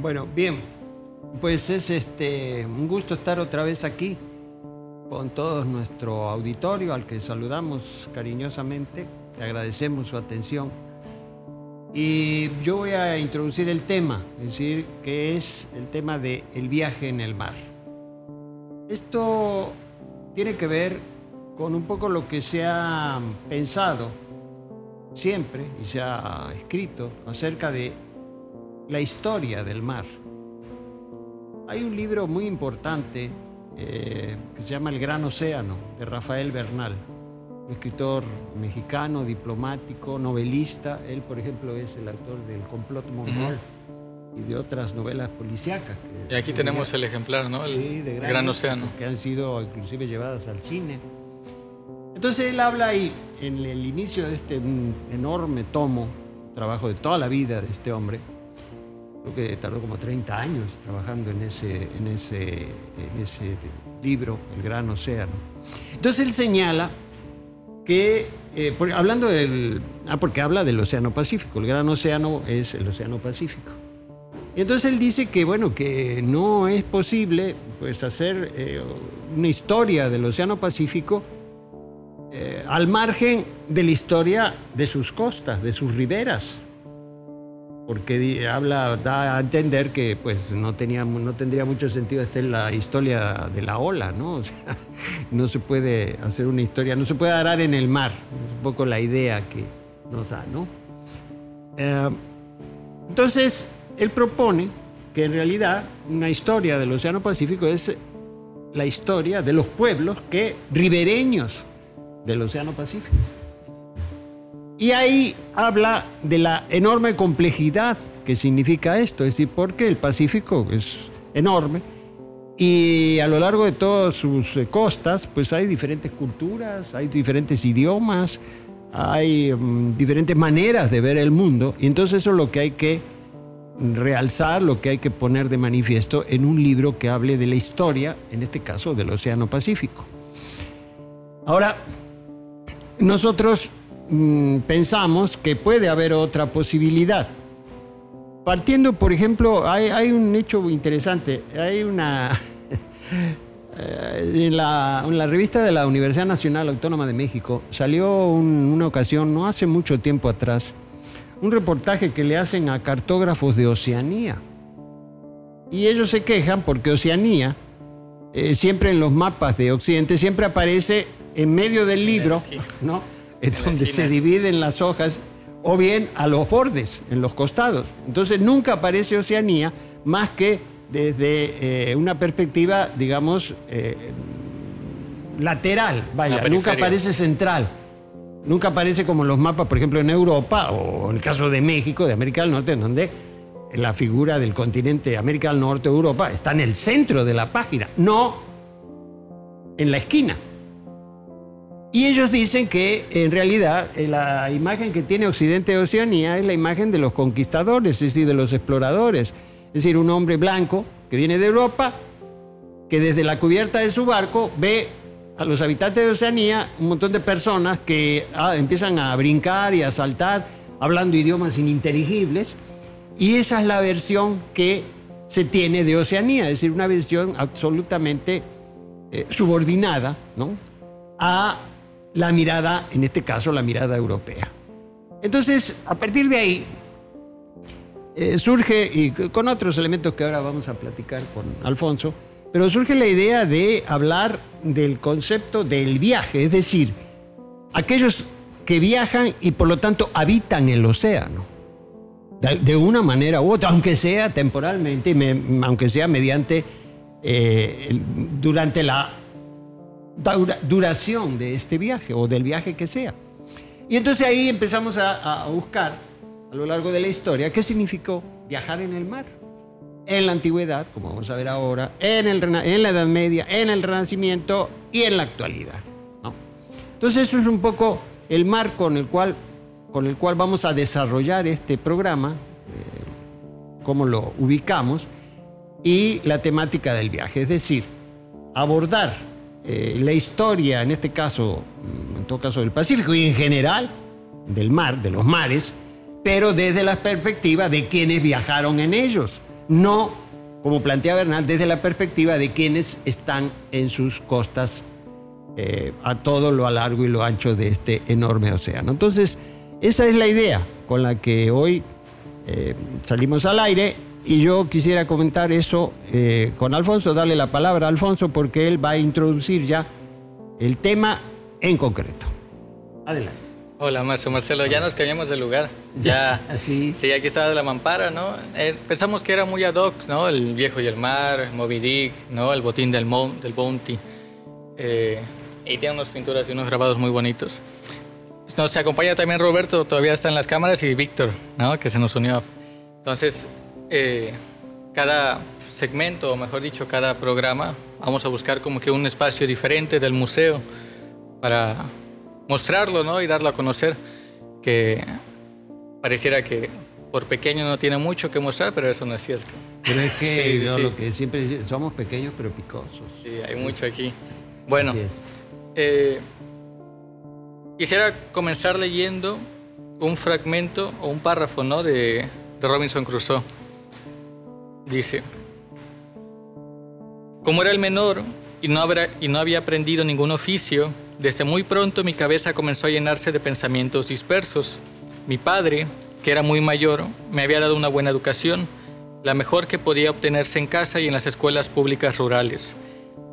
Bueno, bien, pues es un gusto estar otra vez aquí con todo nuestro auditorio, al que saludamos cariñosamente, le agradecemos su atención. Y yo voy a introducir el tema, es decir, que es el tema del viaje en el mar. Esto tiene que ver con un poco lo que se ha pensado siempre y se ha escrito acerca de la historia del mar. Hay un libro muy importante que se llama El Gran Océano, de Rafael Bernal, un escritor mexicano, diplomático, novelista. Él, por ejemplo, es el autor del Complot Mongol y de otras novelas policíacas. Y aquí tenemos el ejemplar, ¿no? El Gran Océano. Que han sido inclusive llevadas al cine. Entonces él habla ahí, en el inicio de este enorme tomo, trabajo de toda la vida de este hombre. Creo que tardó como 30 años trabajando en ese libro, El Gran Océano. Entonces él señala que, hablando porque habla del Océano Pacífico, el Gran Océano es el Océano Pacífico. Y entonces él dice que, bueno, que no es posible pues, hacer una historia del Océano Pacífico al margen de la historia de sus costas, de sus riberas. Porque da a entender que pues, no tendría mucho sentido en la historia de la ola, ¿no? O sea, no se puede hacer una historia, no se puede arar en el mar. Es un poco la idea que nos da, ¿no? Entonces, él propone que en realidad una historia del Océano Pacífico es la historia de los pueblos ribereños del Océano Pacífico. Y ahí habla de la enorme complejidad que significa esto, es decir, porque el Pacífico es enorme y a lo largo de todas sus costas pues hay diferentes culturas, hay diferentes idiomas, hay diferentes maneras de ver el mundo, y entonces eso es lo que hay que realzar, lo que hay que poner de manifiesto en un libro que hable de la historia, en este caso del Océano Pacífico. Ahora, nosotros pensamos que puede haber otra posibilidad. Partiendo, por ejemplo, hay un hecho interesante. Hay en la revista de la Universidad Nacional Autónoma de México salió una ocasión, no hace mucho tiempo atrás, un reportaje que le hacen a cartógrafos de Oceanía. Y ellos se quejan porque Oceanía, siempre en los mapas de Occidente, siempre aparece en medio del libro, ¿no? En donde se dividen las hojas, o bien a los bordes, en los costados. Entonces nunca aparece Oceanía más que desde una perspectiva, digamos, lateral, vaya, nunca aparece central. Nunca aparece como en los mapas, por ejemplo, en Europa, o en el caso de México, de América del Norte, en donde la figura del continente América del Norte, Europa, está en el centro de la página, no en la esquina. Y ellos dicen que en realidad la imagen que tiene Occidente de Oceanía es la imagen de los conquistadores, es decir, de los exploradores. Es decir, un hombre blanco que viene de Europa, que desde la cubierta de su barco ve a los habitantes de Oceanía, un montón de personas que empiezan a brincar y a saltar, hablando idiomas ininteligibles, y esa es la versión que se tiene de Oceanía, es decir, una versión absolutamente subordinada, ¿no?, a la mirada, en este caso, la mirada europea. Entonces, a partir de ahí, surge, y con otros elementos que ahora vamos a platicar con Alfonso, pero surge la idea de hablar del concepto del viaje, es decir, aquellos que viajan y por lo tanto habitan el océano, de una manera u otra, aunque sea temporalmente, aunque sea mediante, durante la duración de este viaje o del viaje que sea. Y entonces ahí empezamos a buscar a lo largo de la historia qué significó viajar en el mar en la antigüedad, como vamos a ver ahora, en la Edad Media, en el Renacimiento y en la actualidad, ¿no? Entonces eso es un poco el marco con el cual vamos a desarrollar este programa, cómo lo ubicamos, y la temática del viaje, es decir, abordar la historia, en este caso, en todo caso del Pacífico y en general del mar, de los mares, pero desde la perspectiva de quienes viajaron en ellos. no, como plantea Bernal, desde la perspectiva de quienes están en sus costas a todo lo largo y lo ancho de este enorme océano. Entonces, esa es la idea con la que hoy salimos al aire, y yo quisiera comentar eso con Alfonso, darle la palabra a Alfonso porque él va a introducir ya el tema en concreto. Adelante. Hola, Marcelo, ya nos cambiamos de lugar. Ya, sí, aquí estaba de la mampara, ¿no? Pensamos que era muy ad hoc, ¿no? El Viejo y el Mar, Moby Dick, ¿no? El Botín del Bounty. Y tiene unas pinturas y unos grabados muy bonitos. Nos acompaña también Roberto, todavía está en las cámaras, y Víctor, ¿no? Que se nos unió. Entonces, cada segmento, o mejor dicho, cada programa, vamos a buscar como que un espacio diferente del museo para mostrarlo, ¿no? Y darlo a conocer, que pareciera que por pequeño no tiene mucho que mostrar, pero eso no es cierto. Pero es que sí. Lo que siempre somos pequeños pero picosos. Sí, hay mucho aquí. Bueno, quisiera comenzar leyendo un fragmento o un párrafo, ¿no? de Robinson Crusoe. Dice: como era el menor y no había aprendido ningún oficio, desde muy pronto mi cabeza comenzó a llenarse de pensamientos dispersos. Mi padre, que era muy mayor, me había dado una buena educación, la mejor que podía obtenerse en casa y en las escuelas públicas rurales,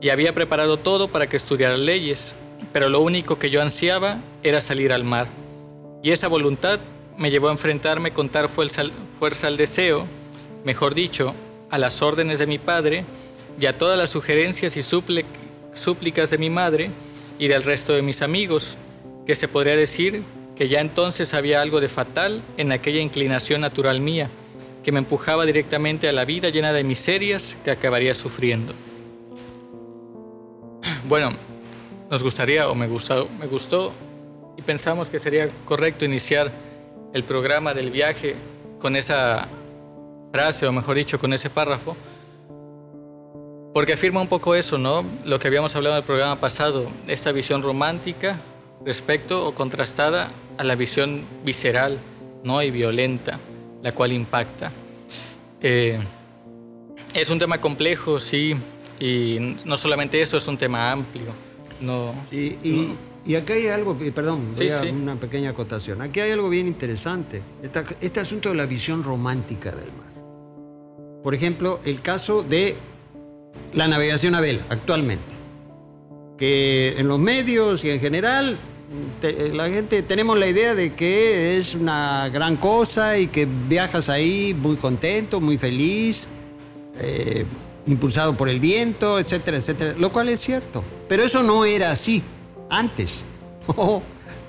y había preparado todo para que estudiara leyes, pero lo único que yo ansiaba era salir al mar. Y esa voluntad me llevó a enfrentarme con tal fuerza al deseo, mejor dicho, a las órdenes de mi padre y a todas las sugerencias y súplicas de mi madre y del resto de mis amigos, que se podría decir que ya entonces había algo de fatal en aquella inclinación natural mía, que me empujaba directamente a la vida llena de miserias que acabaría sufriendo. Bueno, nos gustaría, o me gustó, y pensamos que sería correcto iniciar el programa del viaje con esa frase, o mejor dicho, con ese párrafo, porque afirma un poco eso, ¿no? Lo que habíamos hablado en el programa pasado, esta visión romántica respecto o contrastada a la visión visceral, ¿no? Y violenta, la cual impacta. Es un tema complejo, sí, y no solamente eso, es un tema amplio. Y acá hay algo, perdón, una pequeña acotación. Aquí hay algo bien interesante, este asunto de la visión romántica del mar. Por ejemplo, el caso de la navegación a vela actualmente, que en los medios y en general la gente tenemos la idea de que es una gran cosa y que viajas ahí muy contento, muy feliz, impulsado por el viento, etcétera, etcétera, lo cual es cierto, pero eso no era así antes.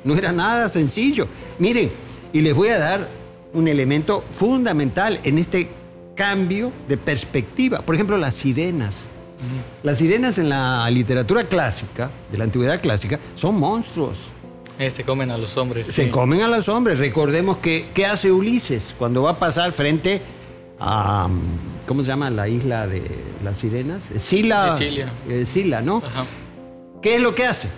No era nada sencillo. Miren, y les voy a dar un elemento fundamental en este cambio de perspectiva. Por ejemplo, las sirenas. Las sirenas en la literatura clásica, de la antigüedad clásica, son monstruos. Se comen a los hombres. Se comen a los hombres. Recordemos que ¿qué hace Ulises cuando va a pasar frente a... ¿cómo se llama la isla de las sirenas? Sicilia, ¿no? Ajá. ¿Qué es lo que hace?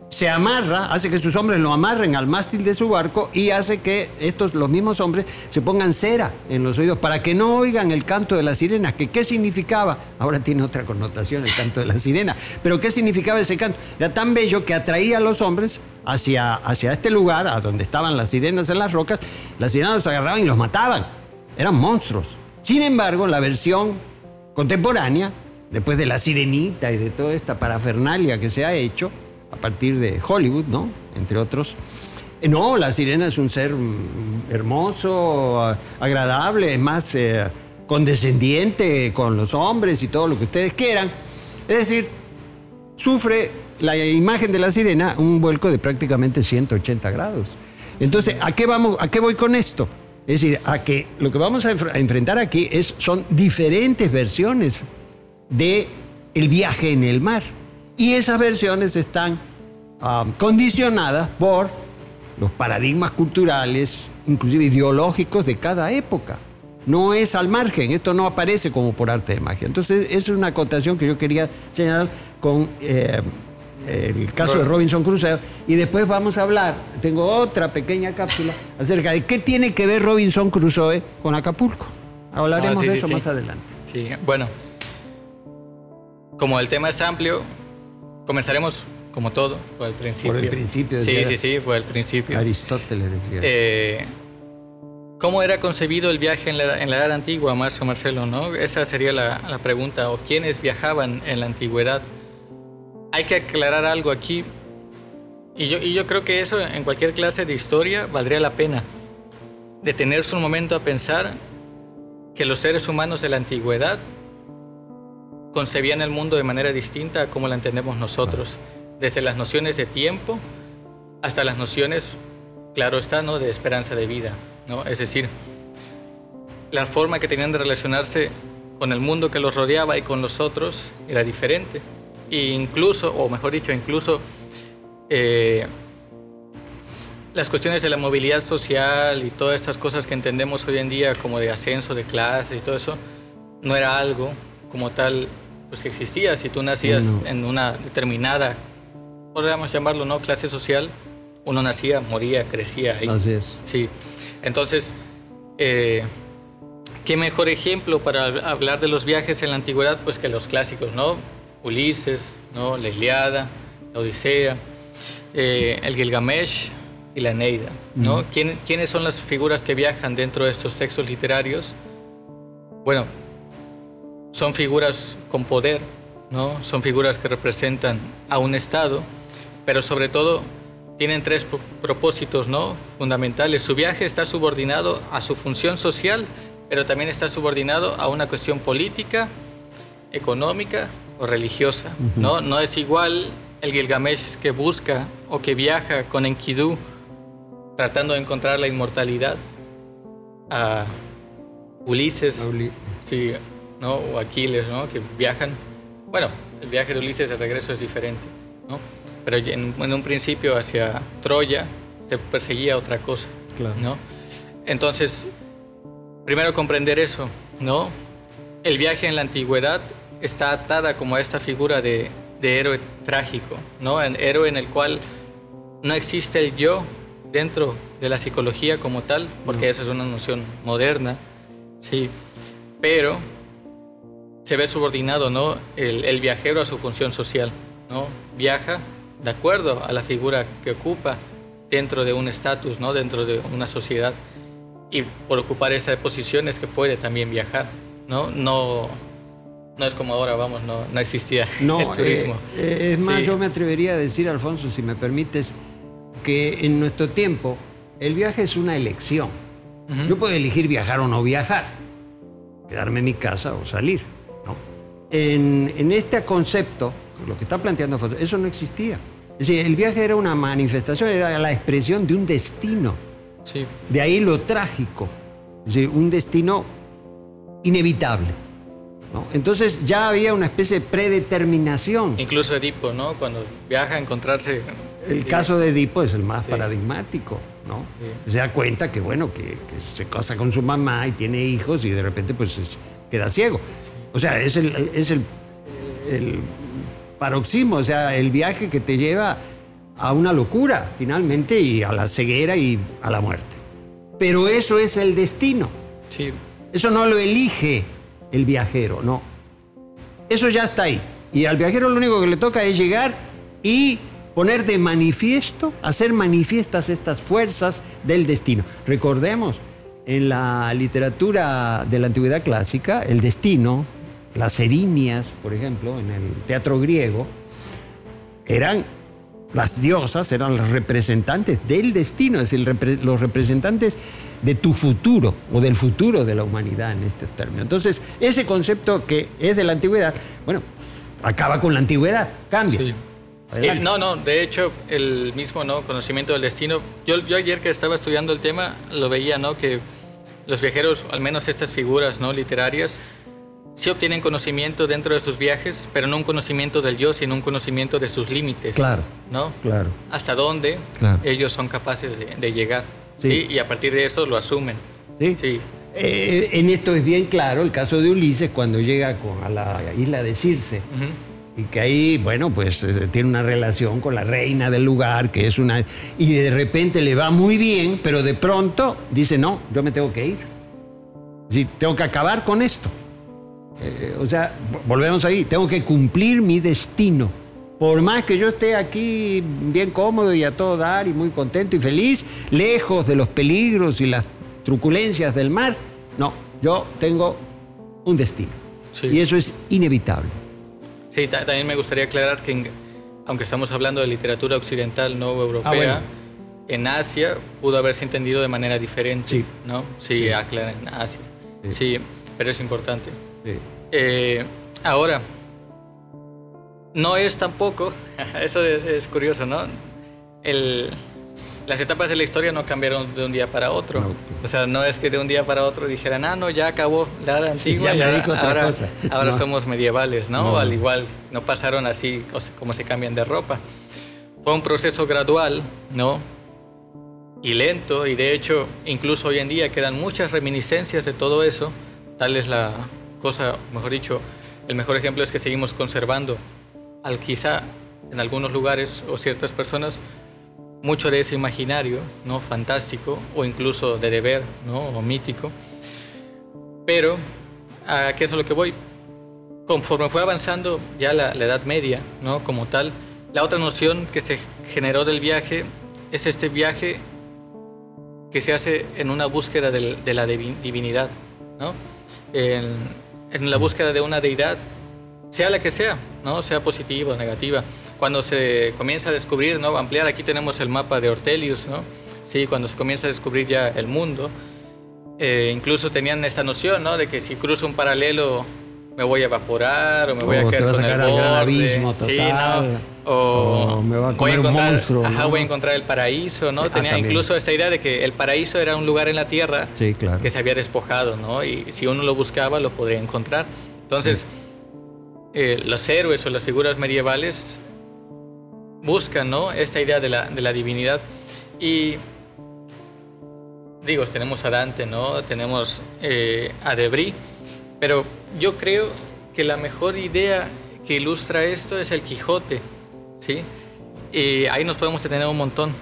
Se amarra, hace que sus hombres lo amarren al mástil de su barco y hace que los mismos hombres se pongan cera en los oídos para que no oigan el canto de las sirenas. ¿Qué significaba? Ahora tiene otra connotación el canto de la sirena. Pero ¿qué significaba ese canto? Era tan bello que atraía a los hombres hacia este lugar, a donde estaban las sirenas en las rocas. Las sirenas los agarraban y los mataban. Eran monstruos. Sin embargo, la versión contemporánea, después de La Sirenita y de toda esta parafernalia que se ha hecho a partir de Hollywood, ¿no? Entre otros. No, la sirena es un ser hermoso, agradable, es más condescendiente con los hombres y todo lo que ustedes quieran. Es decir, sufre la imagen de la sirena un vuelco de prácticamente 180 grados. Entonces, ¿a qué voy con esto? Es decir, a que lo que vamos a enfrentar aquí son diferentes versiones del viaje en el mar. Y esas versiones están condicionadas por los paradigmas culturales, inclusive ideológicos de cada época. No es al margen, esto no aparece como por arte de magia. Entonces, es una acotación que yo quería señalar con el caso de Robinson Crusoe. Y después vamos a hablar, tengo otra pequeña cápsula, acerca de qué tiene que ver Robinson Crusoe con Acapulco. Hablaremos de eso más adelante. Sí, bueno, como el tema es amplio, comenzaremos como todo, por el principio. Por el principio. Sí, por el principio. Aristóteles decía. ¿Cómo era concebido el viaje en la Edad Antigua, Marcelo, ¿no? Esa sería la pregunta. ¿O quiénes viajaban en la antigüedad? Hay que aclarar algo aquí. Y yo creo que eso en cualquier clase de historia valdría la pena. Detenerse un momento a pensar que los seres humanos de la antigüedad concebían el mundo de manera distinta a como la entendemos nosotros. Desde las nociones de tiempo hasta las nociones, claro está, ¿no?, de esperanza de vida, ¿no? Es decir, la forma que tenían de relacionarse con el mundo que los rodeaba y con los otros era diferente. E incluso, o mejor dicho, las cuestiones de la movilidad social y todas estas cosas que entendemos hoy en día como de ascenso de clases y todo eso, no era algo como tal pues que existía. Si tú nacías en una determinada, podríamos llamarlo, ¿no?, clase social, uno nacía, moría, crecía ahí. Así es. Sí. Entonces, ¿qué mejor ejemplo para hablar de los viajes en la antigüedad pues que los clásicos, ¿no? Ulises, ¿no?, la Ilíada, la Odisea, el Gilgamesh y la Eneida, ¿no? ¿Quiénes son las figuras que viajan dentro de estos textos literarios? Bueno, son figuras con poder, ¿no? Son figuras que representan a un Estado, pero sobre todo tienen tres propósitos, ¿no?, fundamentales. Su viaje está subordinado a su función social, pero también está subordinado a una cuestión política, económica o religiosa, ¿no? No es igual el Gilgamesh que busca o que viaja con Enkidu tratando de encontrar la inmortalidad a Ulises, sí, ¿no?, o Aquiles, ¿no?, que viajan. Bueno, el viaje de Ulises de regreso es diferente, ¿no? Pero en un principio hacia Troya se perseguía otra cosa, claro, ¿no? Entonces, primero comprender eso, ¿no? El viaje en la antigüedad está atada como a esta figura de héroe trágico, ¿no? El héroe en el cual no existe el yo dentro de la psicología como tal, porque eso es una noción moderna, sí, pero se ve subordinado, ¿no?, el viajero a su función social, ¿no? Viaja de acuerdo a la figura que ocupa dentro de un estatus, ¿no?, dentro de una sociedad, y por ocupar esa posición es que puede también viajar, ¿no? No es como ahora, vamos, no existía el turismo. Es más, yo me atrevería a decir, Alfonso, si me permites, que en nuestro tiempo el viaje es una elección. Yo puedo elegir viajar o no viajar, quedarme en mi casa o salir, ¿no? En este concepto, lo que está planteando Alfonso, eso no existía. Es decir, el viaje era una manifestación, era la expresión de un destino. Sí. De ahí lo trágico, es decir, un destino inevitable, ¿no? Entonces ya había una especie de predeterminación. Incluso Edipo, ¿no?, cuando viaja a encontrarse... El caso de Edipo es el más paradigmático, ¿no? Sí. Se da cuenta que, bueno, que se casa con su mamá y tiene hijos y de repente pues queda ciego. O sea, es el paroxismo, o sea, el viaje que te lleva a una locura, finalmente, y a la ceguera y a la muerte. Pero eso es el destino. Sí. Eso no lo elige el viajero, no. Eso ya está ahí. Y al viajero lo único que le toca es llegar y poner de manifiesto, hacer manifiestas estas fuerzas del destino. Recordemos, en la literatura de la antigüedad clásica, el destino, las erinias, por ejemplo, en el teatro griego, las diosas eran los representantes del destino, es decir, los representantes de tu futuro o del futuro de la humanidad en este término. Entonces, ese concepto que es de la antigüedad, bueno, acaba con la antigüedad, cambia. Sí. De hecho, el mismo, ¿no?, conocimiento del destino, yo ayer que estaba estudiando el tema, lo veía, ¿no?, que los viajeros, al menos estas figuras, ¿no?, literarias, sí obtienen conocimiento dentro de sus viajes, pero no un conocimiento del yo, sino un conocimiento de sus límites. Claro. ¿No? Claro. Hasta dónde ellos son capaces de llegar. Sí. ¿Sí? Y a partir de eso lo asumen. Sí. Sí. En esto es bien claro el caso de Ulises cuando llega a la isla de Circe. Y que ahí, bueno, pues tiene una relación con la reina del lugar, que es una... Y de repente le va muy bien, pero de pronto dice, no, yo me tengo que ir. Sí, tengo que acabar con esto. O sea, volvemos ahí, tengo que cumplir mi destino. Por más que yo esté aquí bien cómodo y a todo dar y muy contento y feliz, lejos de los peligros y las truculencias del mar, no, yo tengo un destino. Sí. Y eso es inevitable. Sí, también me gustaría aclarar que aunque estamos hablando de literatura occidental, no europea, bueno, en Asia pudo haberse entendido de manera diferente, sí, ¿no? Sí, sí. Aclara en Asia. Sí. Sí, pero es importante. Sí. Ahora, no es tampoco, eso es curioso, ¿no? Las etapas de la historia no cambiaron de un día para otro. No. O sea, no es que de un día para otro dijeran, no, ya acabó la edad antigua, sí, ya me dedico a otra cosa. Ahora no. Somos medievales, ¿no? No. Al igual, no pasaron así como se cambian de ropa. Fue un proceso gradual, ¿no? Y lento, y de hecho, incluso hoy en día quedan muchas reminiscencias de todo eso. Tal es la cosa, mejor dicho, el mejor ejemplo es que seguimos conservando, quizá en algunos lugares o ciertas personas, mucho de ese imaginario, ¿no? Fantástico o incluso de deber, ¿no? O mítico. Pero, ¿a qué es a lo que voy? Conforme fue avanzando ya la Edad Media, ¿no? Como tal, la otra noción que se generó del viaje es este viaje que se hace en una búsqueda de la divinidad, ¿no? En la búsqueda de una deidad, sea la que sea, ¿no? Sea positiva o negativa. Cuando se comienza a descubrir, ¿no? Ampliar, aquí tenemos el mapa de Ortelius, ¿no? Sí, cuando se comienza a descubrir ya el mundo, incluso tenían esta noción, ¿no? De que si cruzo un paralelo me voy a evaporar o me voy a quedar con el borde. Gran abismo total. Sí, ¿no? O me va a comer un monstruo. Ajá, ¿no? Voy a encontrar el paraíso, ¿no? Sí, tenía incluso esta idea de que el paraíso era un lugar en la tierra, sí, claro, que se había despojado, ¿no? Y si uno lo buscaba, lo podría encontrar. Entonces, sí, los héroes o las figuras medievales buscan, ¿no? Esta idea de la divinidad. Y digo, tenemos a Dante, ¿no? Tenemos a Debris, pero yo creo que la mejor idea que ilustra esto es el Quijote, ¿sí? Y ahí nos podemos detener un montón.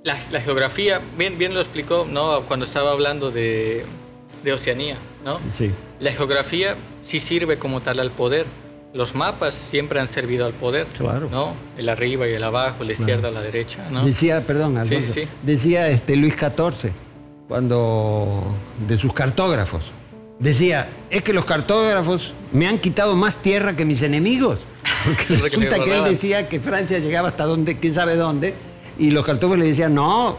La geografía, bien lo explicó, ¿no? Cuando estaba hablando de Oceanía, ¿no? Sí. La geografía sí sirve como tal al poder. Los mapas siempre han servido al poder, claro, ¿no? El arriba y el abajo, la izquierda, la derecha, ¿no? Decía, perdón, Alfonso, sí, sí, decía Luis XIV, cuando de sus cartógrafos, decía, es que los cartógrafos me han quitado más tierra que mis enemigos, porque resulta que él decía que Francia llegaba hasta donde, quién sabe dónde, y los cartógrafos le decían, no,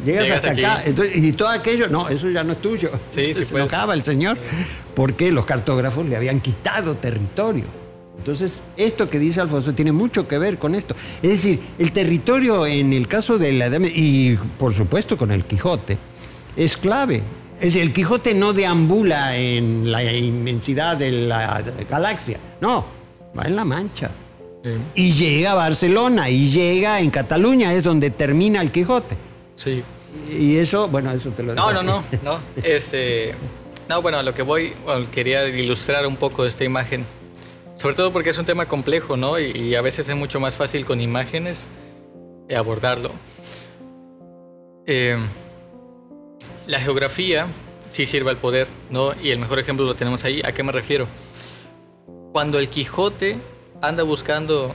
llegas hasta acá. Entonces, y todo aquello, no, eso ya no es tuyo. Sí, entonces, se enojaba el señor porque los cartógrafos le habían quitado territorio. Entonces, esto que dice Alfonso tiene mucho que ver con esto. Es decir, el territorio en el caso de la Edad Media, y por supuesto con el Quijote, es clave. Es decir, el Quijote no deambula en la inmensidad de la galaxia, no, va en la Mancha. Sí. Y llega a Barcelona, y llega en Cataluña, es donde termina el Quijote. Sí. Y eso, bueno, eso te lo digo. No. No, bueno, a lo que voy, bueno, quería ilustrar un poco esta imagen. Sobre todo porque es un tema complejo, ¿no? Y a veces es mucho más fácil con imágenes abordarlo. La geografía sí sirve al poder, ¿no? Y el mejor ejemplo lo tenemos ahí. ¿A qué me refiero? Cuando el Quijote anda buscando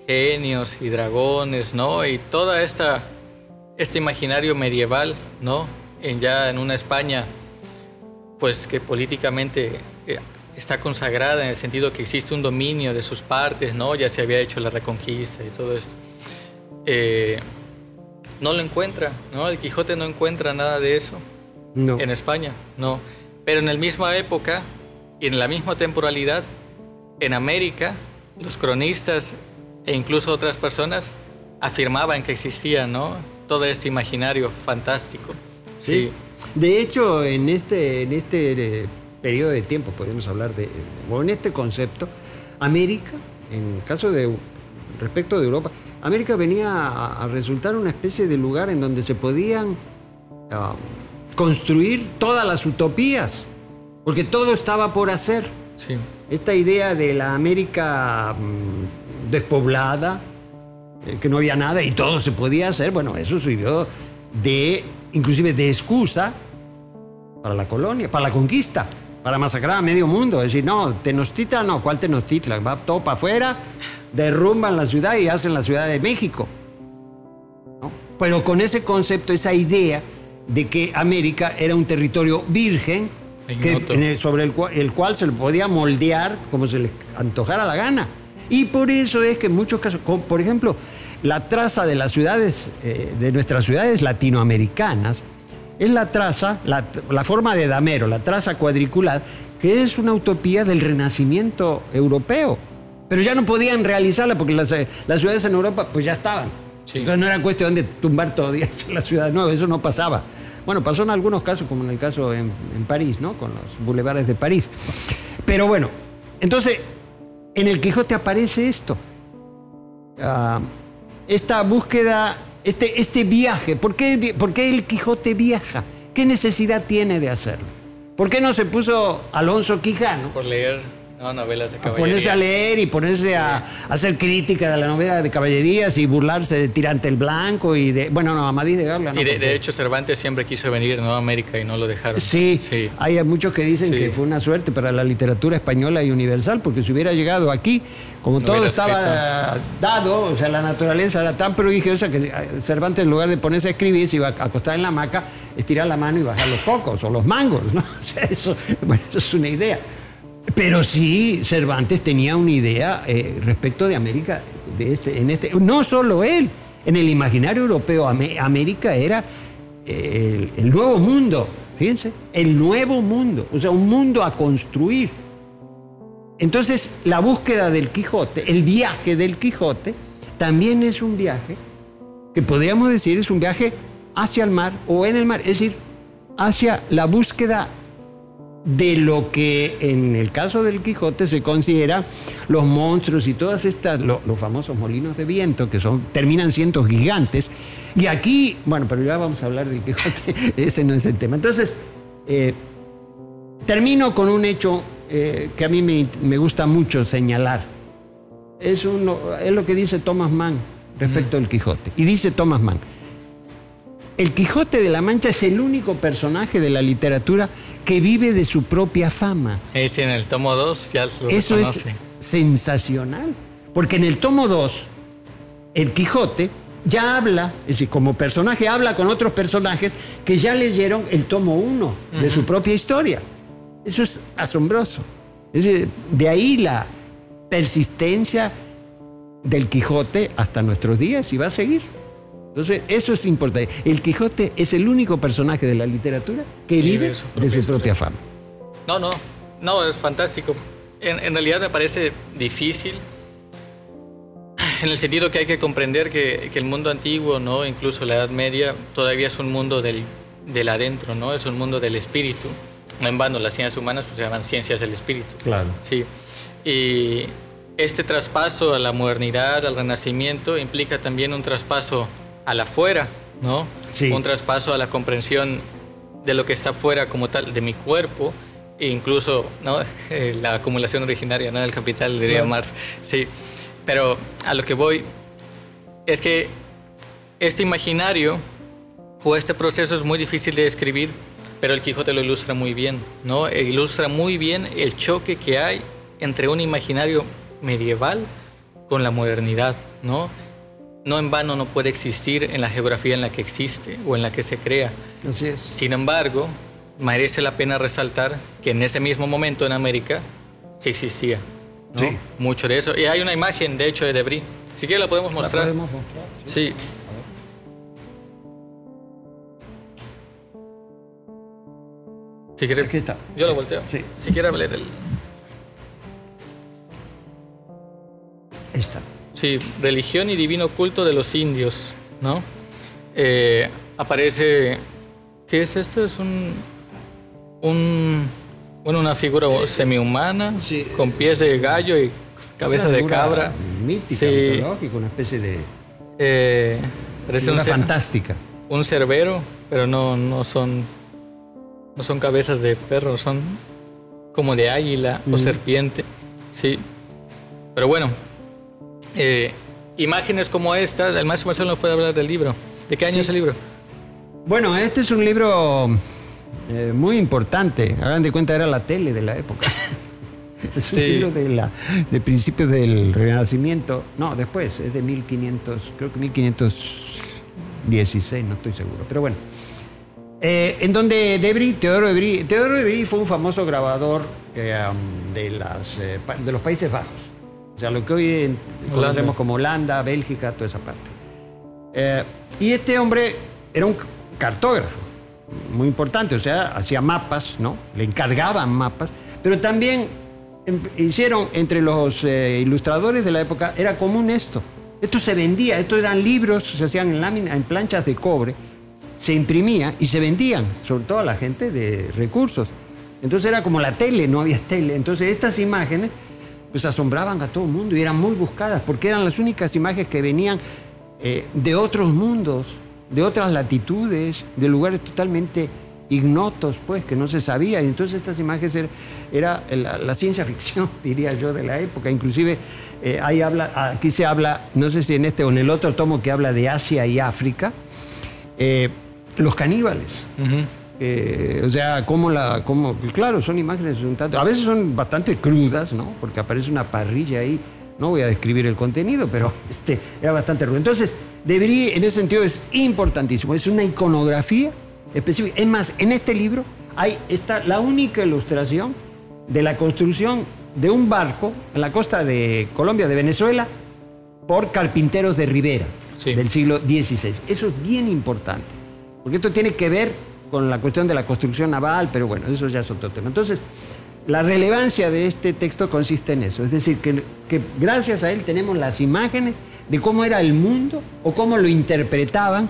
genios y dragones, ¿no? Y toda este imaginario medieval, ¿no? Ya en una España, pues que políticamente está consagrada en el sentido que existe un dominio de sus partes, ¿no? Ya se había hecho la reconquista y todo esto. No lo encuentra, ¿no? El Quijote no encuentra nada de eso en España, no. Pero en la misma época y en la misma temporalidad, en América, los cronistas e incluso otras personas afirmaban que existía, ¿no? Todo este imaginario fantástico. Sí. Sí. De hecho, en este periodo de tiempo, podemos hablar o en este concepto, América, en caso respecto de Europa, América venía a resultar una especie de lugar en donde se podían construir todas las utopías, porque todo estaba por hacer. Sí. Esta idea de la América despoblada, que no había nada y todo se podía hacer, bueno, eso sirvió de inclusive de excusa para la colonia, para la conquista, para masacrar a medio mundo. Es decir, no, Tenochtitlan, no, ¿cuál Tenochtitlan? Va todo para afuera, derrumban la ciudad y hacen la Ciudad de México, ¿no? Pero con ese concepto, esa idea de que América era un territorio virgen, sobre el cual se le podía moldear como se les antojara la gana. Y por eso es que en muchos casos, por ejemplo, la traza de las ciudades, de nuestras ciudades latinoamericanas, es la traza, la forma de damero, la traza cuadricular, que es una utopía del Renacimiento europeo. Pero ya no podían realizarla porque las ciudades en Europa pues ya estaban. Sí. Entonces no era cuestión de tumbar todavía las ciudades, no, eso no pasaba. Bueno, pasó en algunos casos, como en el caso en París, ¿no? Con los bulevares de París. Pero bueno, entonces, en el Quijote aparece esto. Esta búsqueda, este viaje. ¿Por qué el Quijote viaja? ¿Qué necesidad tiene de hacerlo? ¿Por qué no se puso Alonso Quijano? Por leer novelas de caballería. Ponerse a leer y ponerse a hacer crítica de la novela de caballerías y burlarse de Tirante el Blanco y de... Bueno, no, Amadís de Gaula. No, y de hecho Cervantes siempre quiso venir a América y no lo dejaron. Sí, hay muchos que dicen que fue una suerte para la literatura española y universal, porque si hubiera llegado aquí, como no todo estaba dado, o sea, la naturaleza era tan prodigiosa que Cervantes, en lugar de ponerse a escribir, se iba a acostar en la hamaca, estirar la mano y bajar los cocos o los mangos, ¿no? O sea, eso es una idea. Pero sí, Cervantes tenía una idea respecto de América, no solo él, en el imaginario europeo, América era el nuevo mundo, fíjense, el nuevo mundo, o sea, un mundo a construir. Entonces, la búsqueda del Quijote, el viaje del Quijote, también es un viaje que podríamos decir es un viaje hacia el mar o en el mar, es decir, hacia la búsqueda de lo que en el caso del Quijote se considera los monstruos y todas estas, los famosos molinos de viento, que terminan siendo gigantes. Y aquí, bueno, pero ya vamos a hablar del Quijote, ese no es el tema. Entonces, termino con un hecho que a mí me gusta mucho señalar. Es lo que dice Thomas Mann respecto del Quijote. Y dice Thomas Mann: el Quijote de la Mancha es el único personaje de la literatura que vive de su propia fama. Sí, en el tomo 2 ya lo Eso reconoce. Es sensacional, porque en el tomo 2, el Quijote ya habla, es decir, como personaje habla con otros personajes que ya leyeron el tomo 1 de su propia historia. Eso es asombroso. Es decir, de ahí la persistencia del Quijote hasta nuestros días y va a seguir. Entonces, eso es importante. El Quijote es el único personaje de la literatura que vive de su propia fama. No, es fantástico. En realidad me parece difícil, en el sentido que hay que comprender que el mundo antiguo, ¿no? Incluso la Edad Media, todavía es un mundo del adentro, ¿no? Es un mundo del espíritu. No en vano, las ciencias humanas pues, se llaman ciencias del espíritu. Claro. Sí. Y este traspaso a la modernidad, al renacimiento, implica también un traspaso al afuera, ¿no? Sí. Un traspaso a la comprensión de lo que está afuera como tal, de mi cuerpo, e incluso, ¿no? La acumulación originaria, ¿no? Del capital, diría Claro. Marx. Sí. Pero a lo que voy es que este imaginario o este proceso es muy difícil de describir, pero el Quijote lo ilustra muy bien, ¿no? Ilustra muy bien el choque que hay entre un imaginario medieval con la modernidad, ¿no? No en vano no puede existir en la geografía en la que existe o en la que se crea. Así es. Sin embargo, merece la pena resaltar que en ese mismo momento en América sí existía, ¿no? Sí. Mucho de eso. Y hay una imagen, de hecho, de Debris. Si quieres la podemos mostrar. ¿La podemos mostrar? Sí. Si quieres, Aquí está. yo lo volteo. Sí. Si quieres leer el... Esta. Sí, religión y divino culto de los indios, ¿no? Aparece... ¿Qué es esto? Es una figura semihumana, Sí. con pies de gallo y cabeza Una de figura cabra. mítica, Sí. mitológica, una especie de... Parece una fantástica. un cerbero, pero no son cabezas de perro, son como de águila o serpiente, sí. Pero bueno, imágenes como esta, el maestro Marcelo nos puede hablar del libro. ¿De qué año es el libro? Bueno, este es un libro muy importante. Hagan de cuenta, era la tele de la época. Es un libro de principios del Renacimiento. No, después, es de 1500, creo que 1516, no estoy seguro. Pero bueno. En donde Teodoro de Bry fue un famoso grabador de los Países Bajos. O sea, lo que hoy conocemos como Holanda, Bélgica, toda esa parte. Y este hombre era un cartógrafo muy importante, o sea, hacía mapas, ¿no? Le encargaban mapas, pero también hicieron entre los ilustradores de la época, era común esto. Esto se vendía, estos eran libros, se hacían en planchas de cobre, se imprimía y se vendían, sobre todo a la gente de recursos. Entonces era como la tele, no había tele. Entonces estas imágenes pues asombraban a todo el mundo y eran muy buscadas porque eran las únicas imágenes que venían de otros mundos, de otras latitudes, de lugares totalmente ignotos, pues, que no se sabía. Y entonces estas imágenes era la ciencia ficción, diría yo, de la época. Inclusive aquí se habla, no sé si en este o en el otro tomo que habla de Asia y África, los caníbales. O sea, claro, son imágenes un tanto, a veces son bastante crudas, ¿no? Porque aparece una parrilla ahí. No voy a describir el contenido, pero era bastante rudo. Entonces, de Bry, en ese sentido, es importantísimo. Es una iconografía específica. Es más, en este libro está la única ilustración de la construcción de un barco en la costa de Colombia, de Venezuela, por carpinteros de Rivera, del siglo XVI. Eso es bien importante, porque esto tiene que ver con la cuestión de la construcción naval, pero bueno, eso ya es otro tema. Entonces, la relevancia de este texto consiste en eso, es decir, que gracias a él tenemos las imágenes de cómo era el mundo o cómo lo interpretaban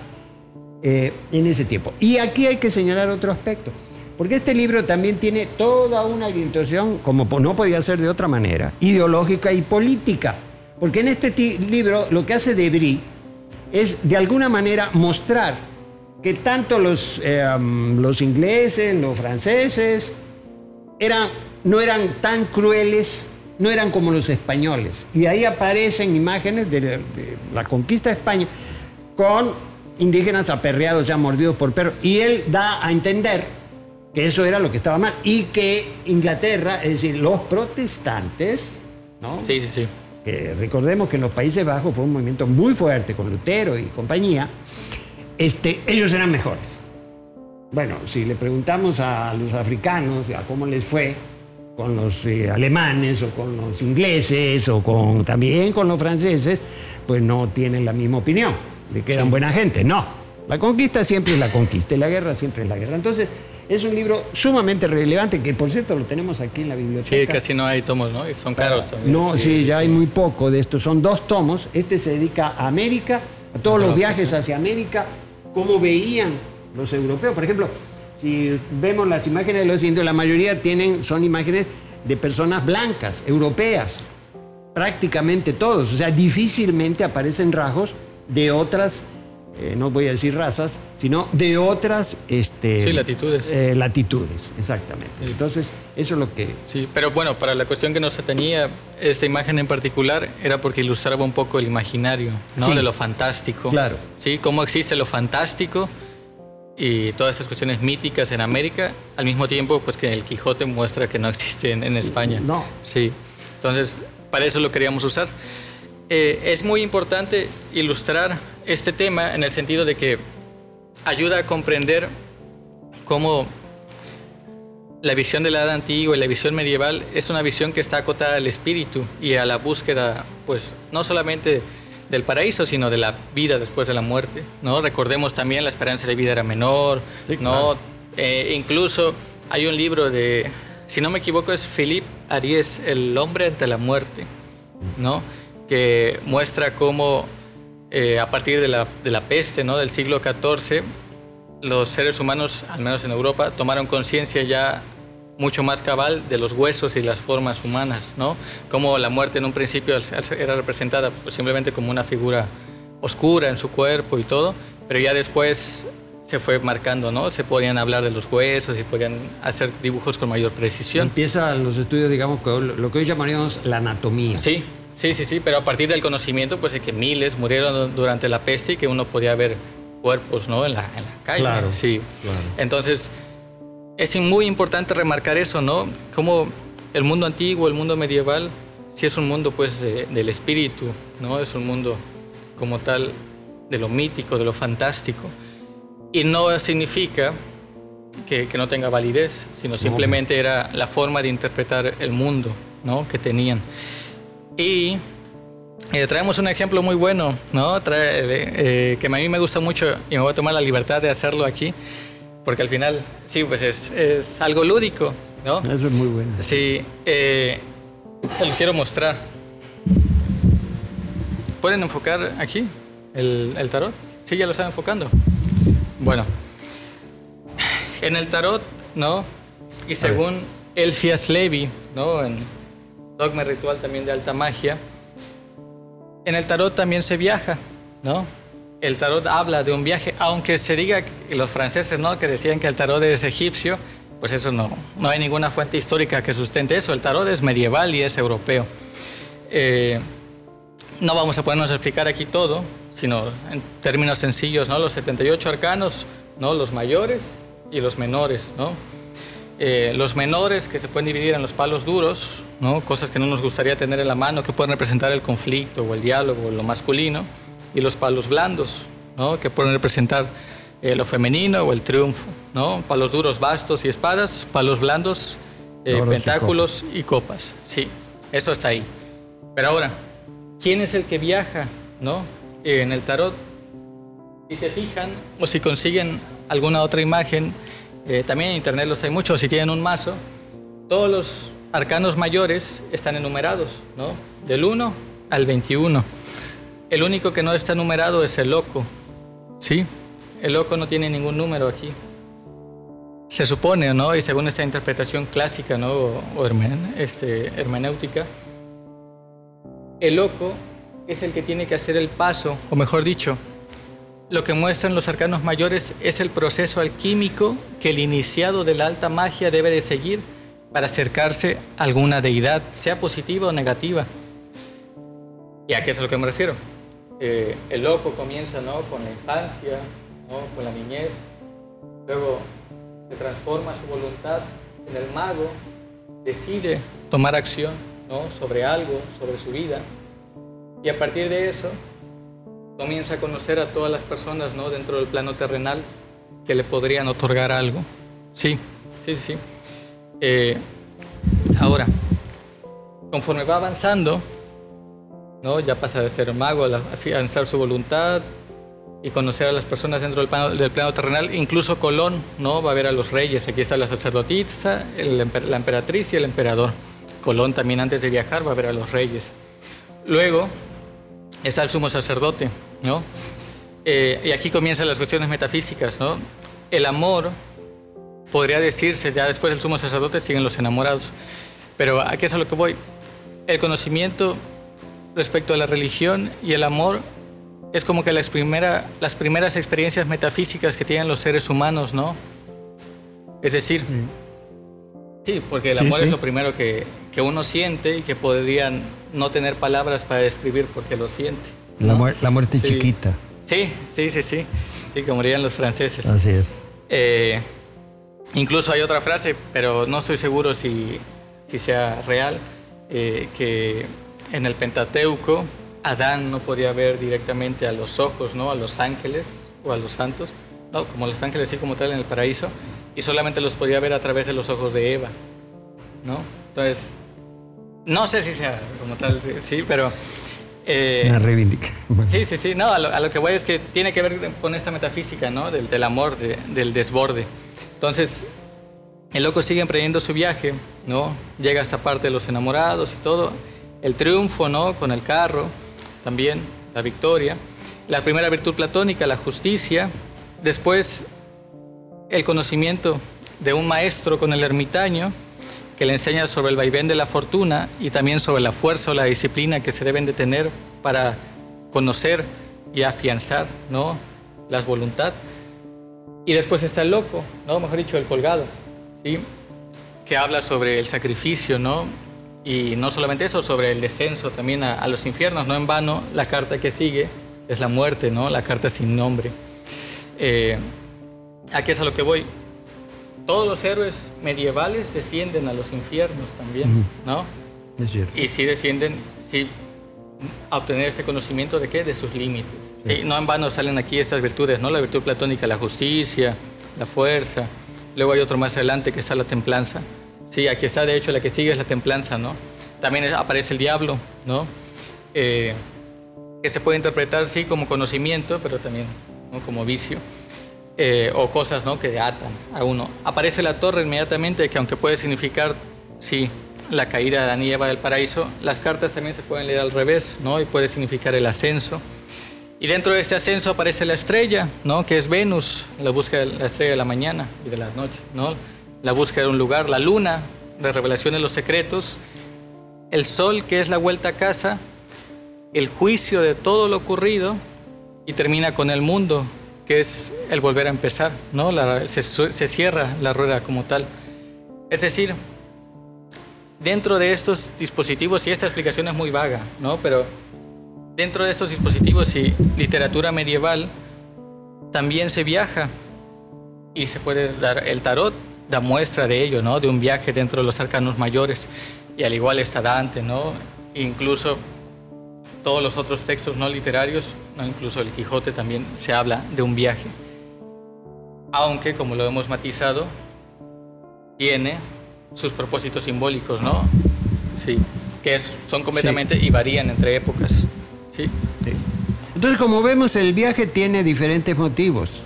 en ese tiempo. Y aquí hay que señalar otro aspecto, porque este libro también tiene toda una orientación, como no podía ser de otra manera, ideológica y política, porque en este libro lo que hace de Bry es de alguna manera mostrar que tanto los ingleses, los franceses, no eran tan crueles, no eran como los españoles. Y ahí aparecen imágenes de la conquista de España con indígenas aperreados, ya mordidos por perros. Y él da a entender que eso era lo que estaba mal. Y que Inglaterra, es decir, los protestantes, ¿no? Sí. Que recordemos que en los Países Bajos fue un movimiento muy fuerte con Lutero y compañía. Ellos eran mejores. Bueno, si le preguntamos a los africanos a cómo les fue con los alemanes o con los ingleses o también con los franceses, pues no tienen la misma opinión de que eran buena gente. No, la conquista siempre es la conquista y la guerra siempre es la guerra. Entonces, es un libro sumamente relevante que, por cierto, lo tenemos aquí en la biblioteca. Sí, casi no hay tomos, ¿no? Y son caros también. No, sí, ya hay muy poco de estos. Son 2 tomos. Este se dedica a América, a todos los viajes hacia América, cómo veían los europeos. Por ejemplo, si vemos las imágenes de los indios, la mayoría son imágenes de personas blancas, europeas, prácticamente todos. O sea, difícilmente aparecen rasgos de otras, no voy a decir razas, sino de otras latitudes. Latitudes, exactamente. Sí. Entonces, eso es lo que... Sí, pero bueno, para la cuestión que nos atenía, esta imagen en particular era porque ilustraba un poco el imaginario, ¿no? Sí. De lo fantástico. Claro. Sí, cómo existe lo fantástico y todas estas cuestiones míticas en América, al mismo tiempo pues que el Quijote muestra que no existen en España. No. Sí, entonces para eso lo queríamos usar. Es muy importante ilustrar este tema en el sentido de que ayuda a comprender cómo la visión de la Edad Antigua y la visión medieval es una visión que está acotada al espíritu y a la búsqueda, pues, no solamente del paraíso, sino de la vida después de la muerte, ¿no? Recordemos también la esperanza de vida era menor, sí, ¿no? Claro. Incluso hay un libro de, si no me equivoco, es Philippe Ariès, El hombre ante la muerte, ¿no? Que muestra cómo a partir de la peste, ¿no? Del siglo XIV, los seres humanos, al menos en Europa, tomaron conciencia ya mucho más cabal de los huesos y las formas humanas, ¿no? Como la muerte en un principio era representada pues, simplemente como una figura oscura en su cuerpo y todo, pero ya después se fue marcando, ¿no? Se podían hablar de los huesos y podían hacer dibujos con mayor precisión. Empiezan los estudios, digamos, lo que hoy llamaríamos la anatomía. Sí, pero a partir del conocimiento, pues de que miles murieron durante la peste y que uno podía ver cuerpos, ¿no? En la calle. Claro, sí. claro. Entonces, es muy importante remarcar eso, ¿no? Como el mundo antiguo, el mundo medieval, sí es un mundo, pues, del espíritu, ¿no? Es un mundo, como tal, de lo mítico, de lo fantástico. Y no significa que no tenga validez, sino simplemente era la forma de interpretar el mundo, ¿no? Que tenían. Y traemos un ejemplo muy bueno, ¿no? Que a mí me gusta mucho y me voy a tomar la libertad de hacerlo aquí, porque al final, sí, pues es algo lúdico, ¿no? Eso es muy bueno. Sí, se lo quiero mostrar. ¿Pueden enfocar aquí el tarot? Sí, ya lo están enfocando. Bueno, en el tarot, ¿no? Y según Eliphas Levi, ¿no? En Dogma Ritual también de Alta Magia, en el tarot también se viaja, ¿no? El tarot habla de un viaje, aunque se diga que los franceses, ¿no? Que decían que el tarot es egipcio, pues eso no hay ninguna fuente histórica que sustente eso. El tarot es medieval y es europeo. No vamos a podernos explicar aquí todo, sino en términos sencillos, ¿no? Los 78 arcanos, ¿no? Los mayores y los menores, ¿no? Los menores, que se pueden dividir en los palos duros, ¿no? Cosas que no nos gustaría tener en la mano, que pueden representar el conflicto o el diálogo, lo masculino, y los palos blandos, ¿no? Que pueden representar lo femenino o el triunfo, ¿no? Palos duros, bastos y espadas, palos blandos, pentáculos y copas. Sí, eso está ahí. Pero ahora, ¿quién es el que viaja, ¿no? En el tarot? Si se fijan o si consiguen alguna otra imagen, también en internet los hay muchos, si tienen un mazo, todos los arcanos mayores están enumerados, ¿no? Del 1 al 21. El único que no está numerado es el loco, ¿sí? El loco no tiene ningún número aquí. Se supone, ¿no? Y según esta interpretación clásica, ¿no? O hermenéutica, el loco es el que tiene que hacer el paso, o mejor dicho, lo que muestran los arcanos mayores es el proceso alquímico que el iniciado de la alta magia debe de seguir para acercarse a alguna deidad, sea positiva o negativa. ¿Y a qué es a lo que me refiero? El loco comienza, ¿no? Con la infancia, ¿no? Con la niñez, luego se transforma su voluntad en el mago, decide tomar acción, ¿no? Sobre algo, sobre su vida, y a partir de eso comienza a conocer a todas las personas, ¿no? Dentro del plano terrenal que le podrían otorgar algo. Sí. Ahora, conforme va avanzando, ¿no? Ya pasa de ser mago a afianzar su voluntad y conocer a las personas dentro del plano terrenal. Incluso Colón, ¿no? Va a ver a los reyes. Aquí está la sacerdotisa, la emperatriz y el emperador. Colón también, antes de viajar, va a ver a los reyes. Luego está el sumo sacerdote, ¿no? Y aquí comienzan las cuestiones metafísicas, ¿no? El amor, podría decirse, ya después del sumo sacerdote siguen los enamorados. Pero aquí es a lo que voy. El conocimiento respecto a la religión y el amor es como que las primeras experiencias metafísicas que tienen los seres humanos, ¿no? Es decir, sí, porque el amor es lo primero que uno siente y que podrían no tener palabras para describir porque lo siente, ¿no? La muerte chiquita. Sí, como dirían los franceses. Así es. Incluso hay otra frase, pero no estoy seguro si sea real, que en el Pentateuco Adán no podía ver directamente a los ojos, ¿no? A los ángeles o a los santos, no, como los ángeles sí como tal en el paraíso, y solamente los podía ver a través de los ojos de Eva, ¿no? Entonces, no sé si sea como tal, sí, pero... Una reivindica. Sí, no, a lo que voy es que tiene que ver con esta metafísica, ¿no? Del amor, del desborde. Entonces, el loco sigue emprendiendo su viaje, ¿no? Llega a esta parte de los enamorados y todo. El triunfo, ¿no? Con el carro, también, la victoria. La primera virtud platónica, la justicia. Después, el conocimiento de un maestro con el ermitaño, que le enseña sobre el vaivén de la fortuna y también sobre la fuerza o la disciplina que se deben de tener para conocer y afianzar, ¿no? La voluntad. Y después está el loco, ¿no? Mejor dicho, el colgado, ¿sí? Que habla sobre el sacrificio, ¿no? Y no solamente eso, sobre el descenso también a los infiernos. No en vano, la carta que sigue es la muerte, ¿no? La carta sin nombre. Aquí es a lo que voy. Todos los héroes medievales descienden a los infiernos también, ¿no? Es cierto. Y sí descienden, sí, a obtener este conocimiento de qué, de sus límites. Sí, no en vano salen aquí estas virtudes, ¿no? La virtud platónica, la justicia, la fuerza. Luego hay otro más adelante que está la templanza. Sí, aquí está, de hecho, la que sigue es la templanza, ¿no? También aparece el diablo, ¿no? Que se puede interpretar, sí, como conocimiento, pero también, ¿no?, como vicio. O cosas, ¿no?, que atan a uno. Aparece la torre inmediatamente, que aunque puede significar, sí, la caída de Adán y Eva del paraíso, las cartas también se pueden leer al revés, ¿no? Y puede significar el ascenso. Y dentro de este ascenso aparece la estrella, ¿no?, que es Venus, la búsqueda de la estrella de la mañana y de la noche, ¿no? La búsqueda de un lugar, la luna, de revelación de los secretos, el sol, que es la vuelta a casa, el juicio de todo lo ocurrido, y termina con el mundo, que es el volver a empezar, ¿no? Se cierra la rueda como tal. Es decir, dentro de estos dispositivos, y esta explicación es muy vaga, ¿no?, pero dentro de estos dispositivos y literatura medieval también se viaja, y se puede dar, el tarot da muestra de ello, ¿no?, de un viaje dentro de los arcanos mayores, y al igual está Dante, ¿no?, incluso todos los otros textos no literarios, ¿no?, incluso el Quijote también se habla de un viaje, aunque, como lo hemos matizado, tiene sus propósitos simbólicos, ¿no? Sí, que son completamente, sí, y varían entre épocas, ¿sí? Sí. Entonces, como vemos, el viaje tiene diferentes motivos.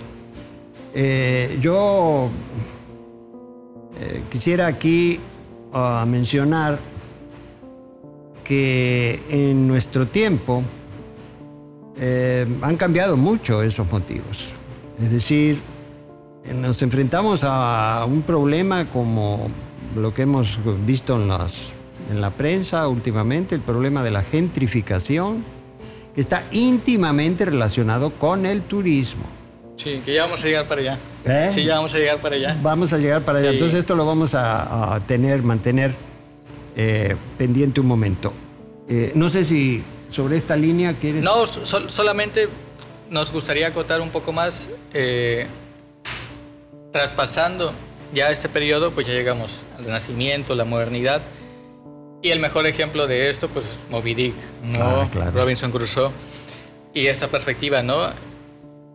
Yo quisiera aquí mencionar que en nuestro tiempo han cambiado mucho esos motivos. Es decir, nos enfrentamos a un problema como lo que hemos visto en la prensa últimamente, el problema de la gentrificación, que está íntimamente relacionado con el turismo. Sí, que ya vamos a llegar para allá. Sí, ya vamos a llegar para allá. Vamos a llegar para allá. Sí. Entonces esto lo vamos a mantener pendiente un momento. No sé si sobre esta línea quieres... No, solamente nos gustaría acotar un poco más, traspasando ya este periodo, pues ya llegamos al Renacimiento, la modernidad, y el mejor ejemplo de esto, pues Moby Dick, ¿no? Claro. Robinson Crusoe, y esta perspectiva, ¿no?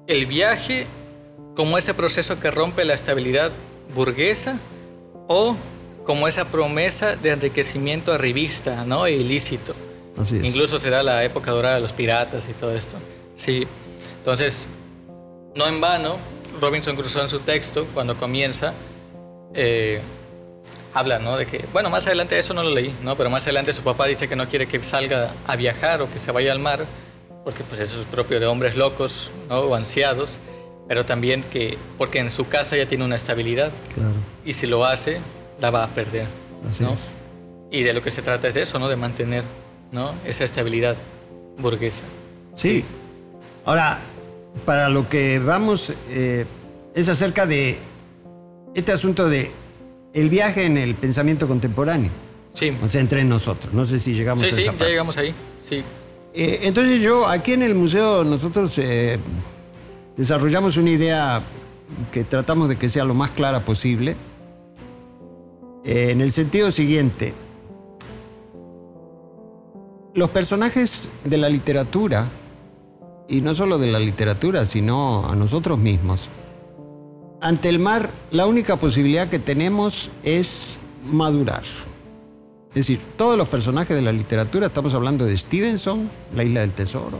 El viaje como ese proceso que rompe la estabilidad burguesa, o como esa promesa de enriquecimiento arribista, ¿no?, e ilícito. Así es. Incluso se da la época dorada de los piratas y todo esto. Sí. Entonces, no en vano, Robinson Crusoe en su texto, cuando comienza, habla, ¿no?, de que, bueno, más adelante eso no lo leí, ¿no?, pero más adelante su papá dice que no quiere que salga a viajar o que se vaya al mar, porque pues eso es propio de hombres locos, ¿no?, o ansiados, pero también porque en su casa ya tiene una estabilidad. Claro. Y si lo hace, la va a perder. Así ¿no? es. Y de lo que se trata es de eso, ¿no?, de mantener, ¿no?, esa estabilidad burguesa. Sí. Ahora, para lo que vamos es acerca de este asunto de el viaje en el pensamiento contemporáneo. Sí. O sea, entre nosotros. No sé si llegamos a esa parte. Sí, ya llegamos ahí. Sí. Entonces yo, aquí en el museo, nosotros desarrollamos una idea que tratamos de que sea lo más clara posible, en el sentido siguiente: los personajes de la literatura, y no solo de la literatura, sino a nosotros mismos, ante el mar, la única posibilidad que tenemos es madurar. Es decir, todos los personajes de la literatura, estamos hablando de Stevenson, La isla del tesoro,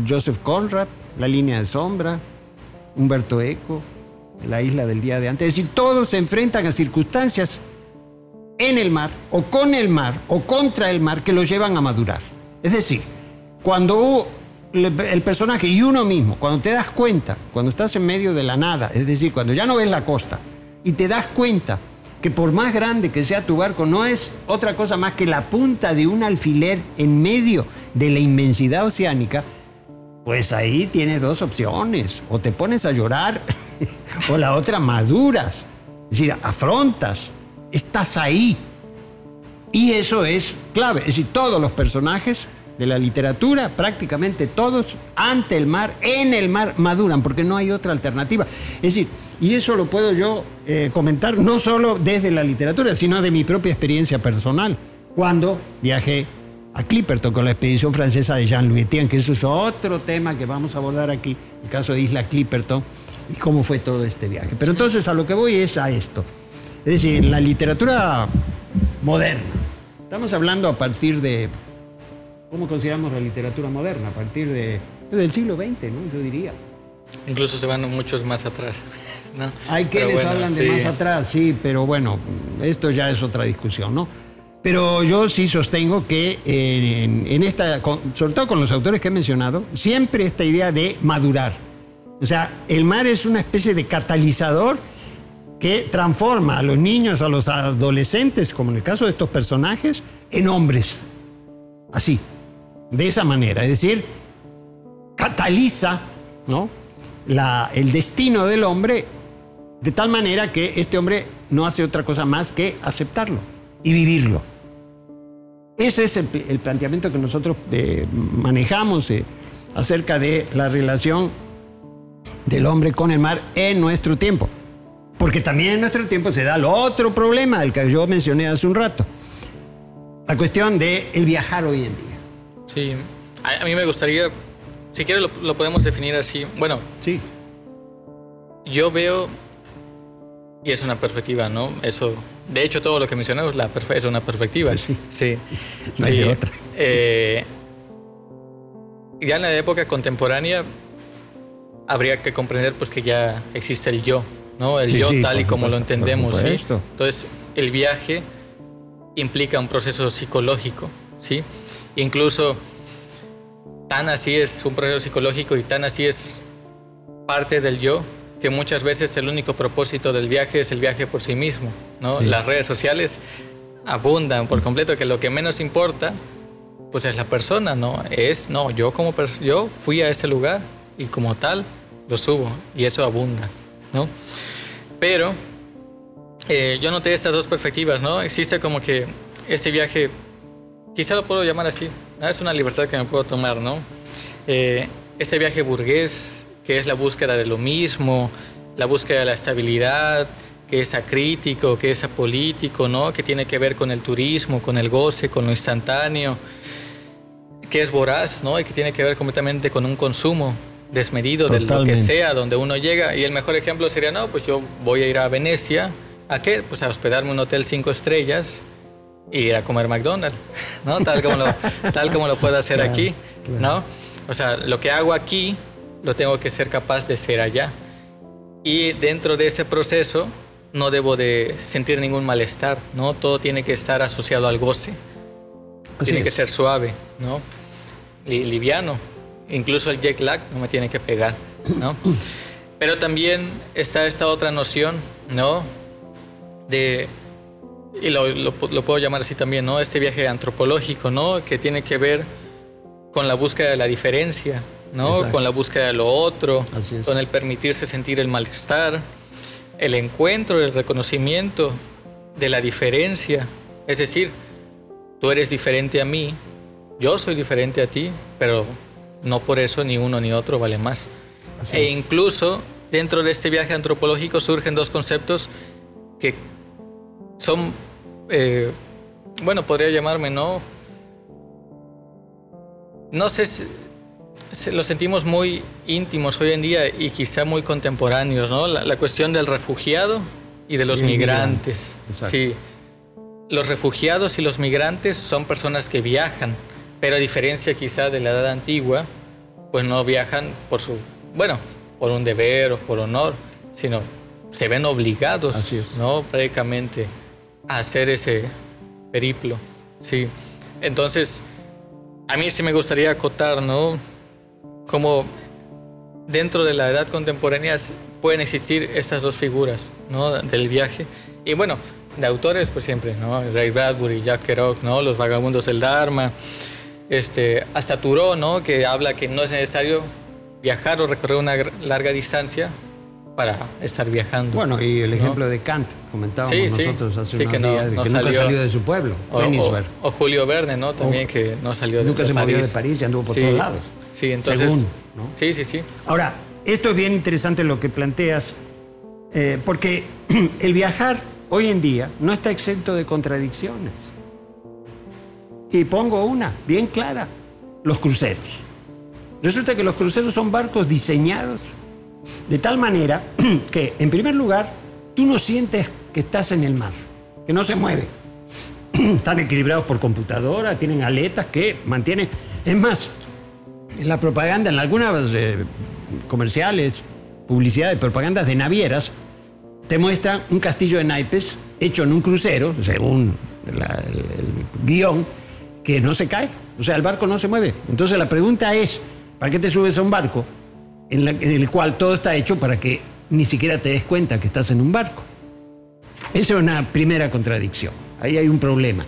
Joseph Conrad, La línea de sombra, Humberto Eco, La isla del día de antes. Es decir, todos se enfrentan a circunstancias en el mar, o con el mar, o contra el mar, que los llevan a madurar. Es decir, cuando el personaje y uno mismo, cuando te das cuenta, cuando estás en medio de la nada, es decir, cuando ya no ves la costa, y te das cuenta que por más grande que sea tu barco, no es otra cosa más que la punta de un alfiler en medio de la inmensidad oceánica, pues ahí tienes dos opciones: o te pones a llorar o la otra, maduras. Es decir, afrontas, estás ahí. Y eso es clave. Es decir, todos los personajes de la literatura, prácticamente todos, ante el mar, en el mar, maduran, porque no hay otra alternativa. Es decir, y eso lo puedo yo comentar no solo desde la literatura, sino de mi propia experiencia personal, cuando viajé a Clipperton con la expedición francesa de Jean-Louis Etienne, que eso es otro tema que vamos a abordar aquí, el caso de Isla Clipperton, y cómo fue todo este viaje. Pero entonces a lo que voy es a esto. Es decir, la literatura moderna. Estamos hablando a partir de... ¿Cómo consideramos la literatura moderna? A partir del siglo XX, ¿no? Yo diría. Incluso se van muchos más atrás, ¿no? Hay quienes hablan de más atrás, sí, pero bueno, esto ya es otra discusión, ¿no? Pero yo sí sostengo que en esta, sobre todo con los autores que he mencionado, siempre esta idea de madurar. O sea, el mar es una especie de catalizador que transforma a los niños, a los adolescentes, como en el caso de estos personajes, en hombres. Así, de esa manera. Es decir, cataliza, ¿no?, el destino del hombre de tal manera que este hombre no hace otra cosa más que aceptarlo y vivirlo. Ese es el planteamiento que nosotros manejamos acerca de la relación del hombre con el mar en nuestro tiempo. Porque también en nuestro tiempo se da el otro problema, el que yo mencioné hace un rato. La cuestión del viajar hoy en día. Sí, a mí me gustaría, si quieres lo podemos definir así. Bueno, sí. Yo veo, y es una perspectiva, ¿no? Eso, de hecho, todo lo que mencionamos es una perspectiva. Sí. Sí. No hay de otra. Ya en la época contemporánea habría que comprender pues que ya existe el yo, ¿no? El yo tal y como lo entendemos, ¿sí? Entonces, el viaje implica un proceso psicológico, ¿sí? Incluso tan así es un proceso psicológico y tan así es parte del yo, que muchas veces el único propósito del viaje es el viaje por sí mismo, ¿no? Sí. Las redes sociales abundan por completo, que lo que menos importa pues es la persona, ¿no? Yo fui a ese lugar y como tal lo subo, y eso abunda, ¿no? Pero yo noté estas dos perspectivas, ¿no? Existe como que este viaje, quizá lo puedo llamar así, ¿no? Es una libertad que me puedo tomar, ¿no? Este viaje burgués, que es la búsqueda de lo mismo, la búsqueda de la estabilidad, que es acrítico, que es apolítico, ¿no? Que tiene que ver con el turismo, con el goce, con lo instantáneo, que es voraz, ¿no? Y que tiene que ver completamente con un consumo desmedido de lo que sea, donde uno llega. Y el mejor ejemplo sería, no, pues yo voy a ir a Venecia, ¿a qué? Pues a hospedarme en un hotel 5 estrellas y ir a comer McDonald's, ¿no? Tal como lo puedo hacer aquí, ¿no? O sea, lo que hago aquí lo tengo que ser capaz de ser allá. Y dentro de ese proceso no debo de sentir ningún malestar, ¿no? Todo tiene que estar asociado al goce. Tiene que ser suave, ¿no? Liviano. Incluso el jet lag no me tiene que pegar, ¿no? Pero también está esta otra noción, ¿no? Y lo puedo llamar así también, ¿no? Este viaje antropológico, ¿no? Que tiene que ver con la búsqueda de la diferencia, ¿no? Exacto. Con la búsqueda de lo otro, con el permitirse sentir el malestar, el encuentro, el reconocimiento de la diferencia. Es decir, tú eres diferente a mí, yo soy diferente a ti, pero no por eso ni uno ni otro vale más. Incluso dentro de este viaje antropológico surgen dos conceptos que son, bueno, podría llamarme, ¿no? No sé si lo sentimos muy íntimos hoy en día y quizá muy contemporáneos, ¿no? La cuestión del refugiado y de los migrantes. Sí. Los refugiados y los migrantes son personas que viajan, pero a diferencia quizá de la edad antigua, pues no viajan por un deber o por honor, sino se ven obligados, ¿no? Prácticamente a hacer ese periplo. Sí. Entonces, a mí sí me gustaría acotar, ¿no? Como dentro de la edad contemporánea pueden existir estas dos figuras, ¿no? Del viaje. Y bueno, de autores, pues siempre, ¿no? Ray Bradbury, Jack Kerouac, ¿no? Los vagabundos del Dharma. Hasta Thoreau, ¿no? Que habla que no es necesario viajar o recorrer una larga distancia para estar viajando. Bueno, y el ejemplo de Kant, comentábamos nosotros hace unos días, de que nunca salió de su pueblo, Königsberg. O Julio Verne, ¿no? También que no salió de París. Nunca se movió de París y anduvo por todos lados. Sí, entonces... Según, ¿no? Sí. Ahora, esto es bien interesante lo que planteas, porque el viajar hoy en día no está exento de contradicciones. Y pongo una bien clara, los cruceros. Resulta que los cruceros son barcos diseñados de tal manera que, en primer lugar, tú no sientes que estás en el mar, que no se mueve. Están equilibrados por computadora, tienen aletas que mantienen... Es más, en la propaganda, en algunas comerciales, publicidad de propagandas de navieras, te muestran un castillo de naipes hecho en un crucero, según el guión, que no se cae. O sea, el barco no se mueve. Entonces la pregunta es, ¿para qué te subes a un barco en el cual todo está hecho para que ni siquiera te des cuenta que estás en un barco? Esa es una primera contradicción. Ahí hay un problema.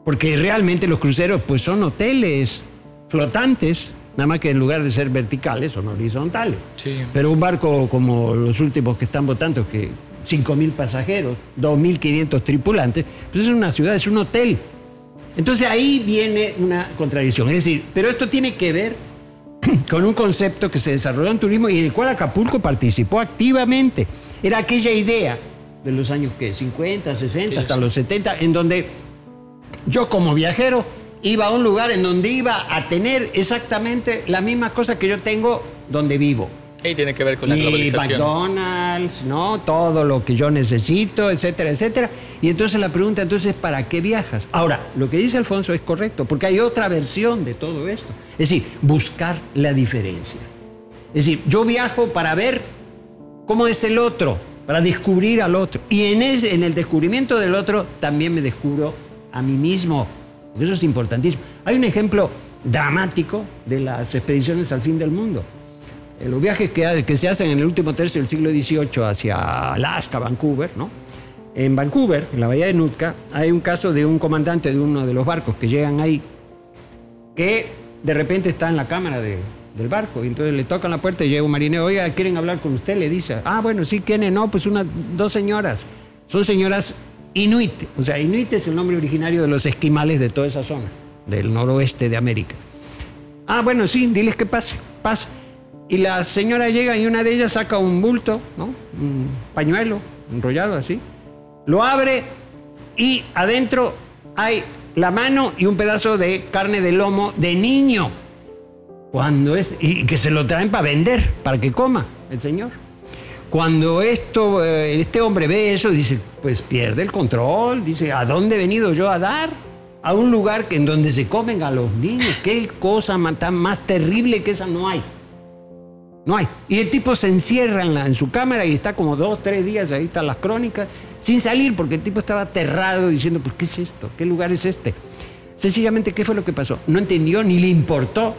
Porque realmente los cruceros pues son hoteles flotantes, nada más que en lugar de ser verticales son horizontales. Sí. Pero un barco como los últimos que están votando, que 5.000 pasajeros, 2.500 tripulantes, pues es una ciudad, es un hotel. Entonces ahí viene una contradicción. Es decir, pero esto tiene que ver con un concepto que se desarrolló en turismo y en el cual Acapulco participó activamente. Era aquella idea de los años, ¿qué? 50, 60, hasta los 70, en donde yo como viajero iba a un lugar en donde iba a tener exactamente la misma cosa que yo tengo donde vivo. Y tiene que ver con la globalización. McDonald's, ¿no? Todo lo que yo necesito, etcétera, etcétera. Y entonces la pregunta, entonces, ¿para qué viajas? Ahora, lo que dice Alfonso es correcto, porque hay otra versión de todo esto. Es decir, buscar la diferencia. Es decir, yo viajo para ver cómo es el otro, para descubrir al otro. Y en el descubrimiento del otro también me descubro a mí mismo. Eso es importantísimo. Hay un ejemplo dramático de las expediciones al fin del mundo. Los viajes que se hacen en el último tercio del siglo XVIII hacia Alaska, Vancouver, ¿no? En Vancouver, en la bahía de Nootka, hay un caso de un comandante de uno de los barcos que llegan ahí, que de repente está en la cámara del barco, y entonces le tocan la puerta y llega un marinero. Oiga, ¿quieren hablar con usted? Le dice. Ah, bueno, sí, ¿quiénes? No, pues dos señoras. Son señoras Inuit. O sea, Inuit es el nombre originario de los esquimales de toda esa zona, del noroeste de América. Ah, bueno, sí, diles que pase. Y la señora llega y una de ellas saca un bulto, ¿no? Un pañuelo enrollado así. Lo abre y adentro hay la mano y un pedazo de carne de lomo de niño. Y que se lo traen para vender, para que coma el señor. Cuando este hombre ve eso, dice, pues pierde el control. Dice, ¿a dónde he venido yo a dar? A un lugar en donde se comen a los niños. ¿Qué cosa tan más terrible que esa no hay? No hay. Y el tipo se encierra en su cámara y está como 2, 3 días, ahí están las crónicas, sin salir, porque el tipo estaba aterrado diciendo, pues, ¿qué es esto? ¿Qué lugar es este? Sencillamente, ¿qué fue lo que pasó? No entendió ni le importó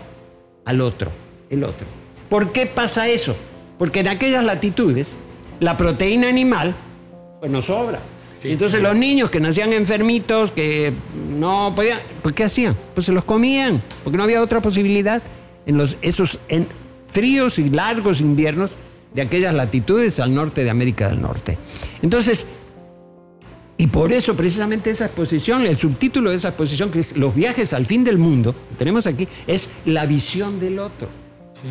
al otro, el otro. ¿Por qué pasa eso? Porque en aquellas latitudes la proteína animal pues no sobra. Sí. Entonces los niños que nacían enfermitos, que no podían, pues ¿qué hacían? Pues se los comían, porque no había otra posibilidad en fríos y largos inviernos de aquellas latitudes al norte de América del Norte. Entonces, y por eso precisamente esa exposición, el subtítulo de esa exposición, que es Los viajes al fin del mundo, que tenemos aquí, es la visión del otro. Sí.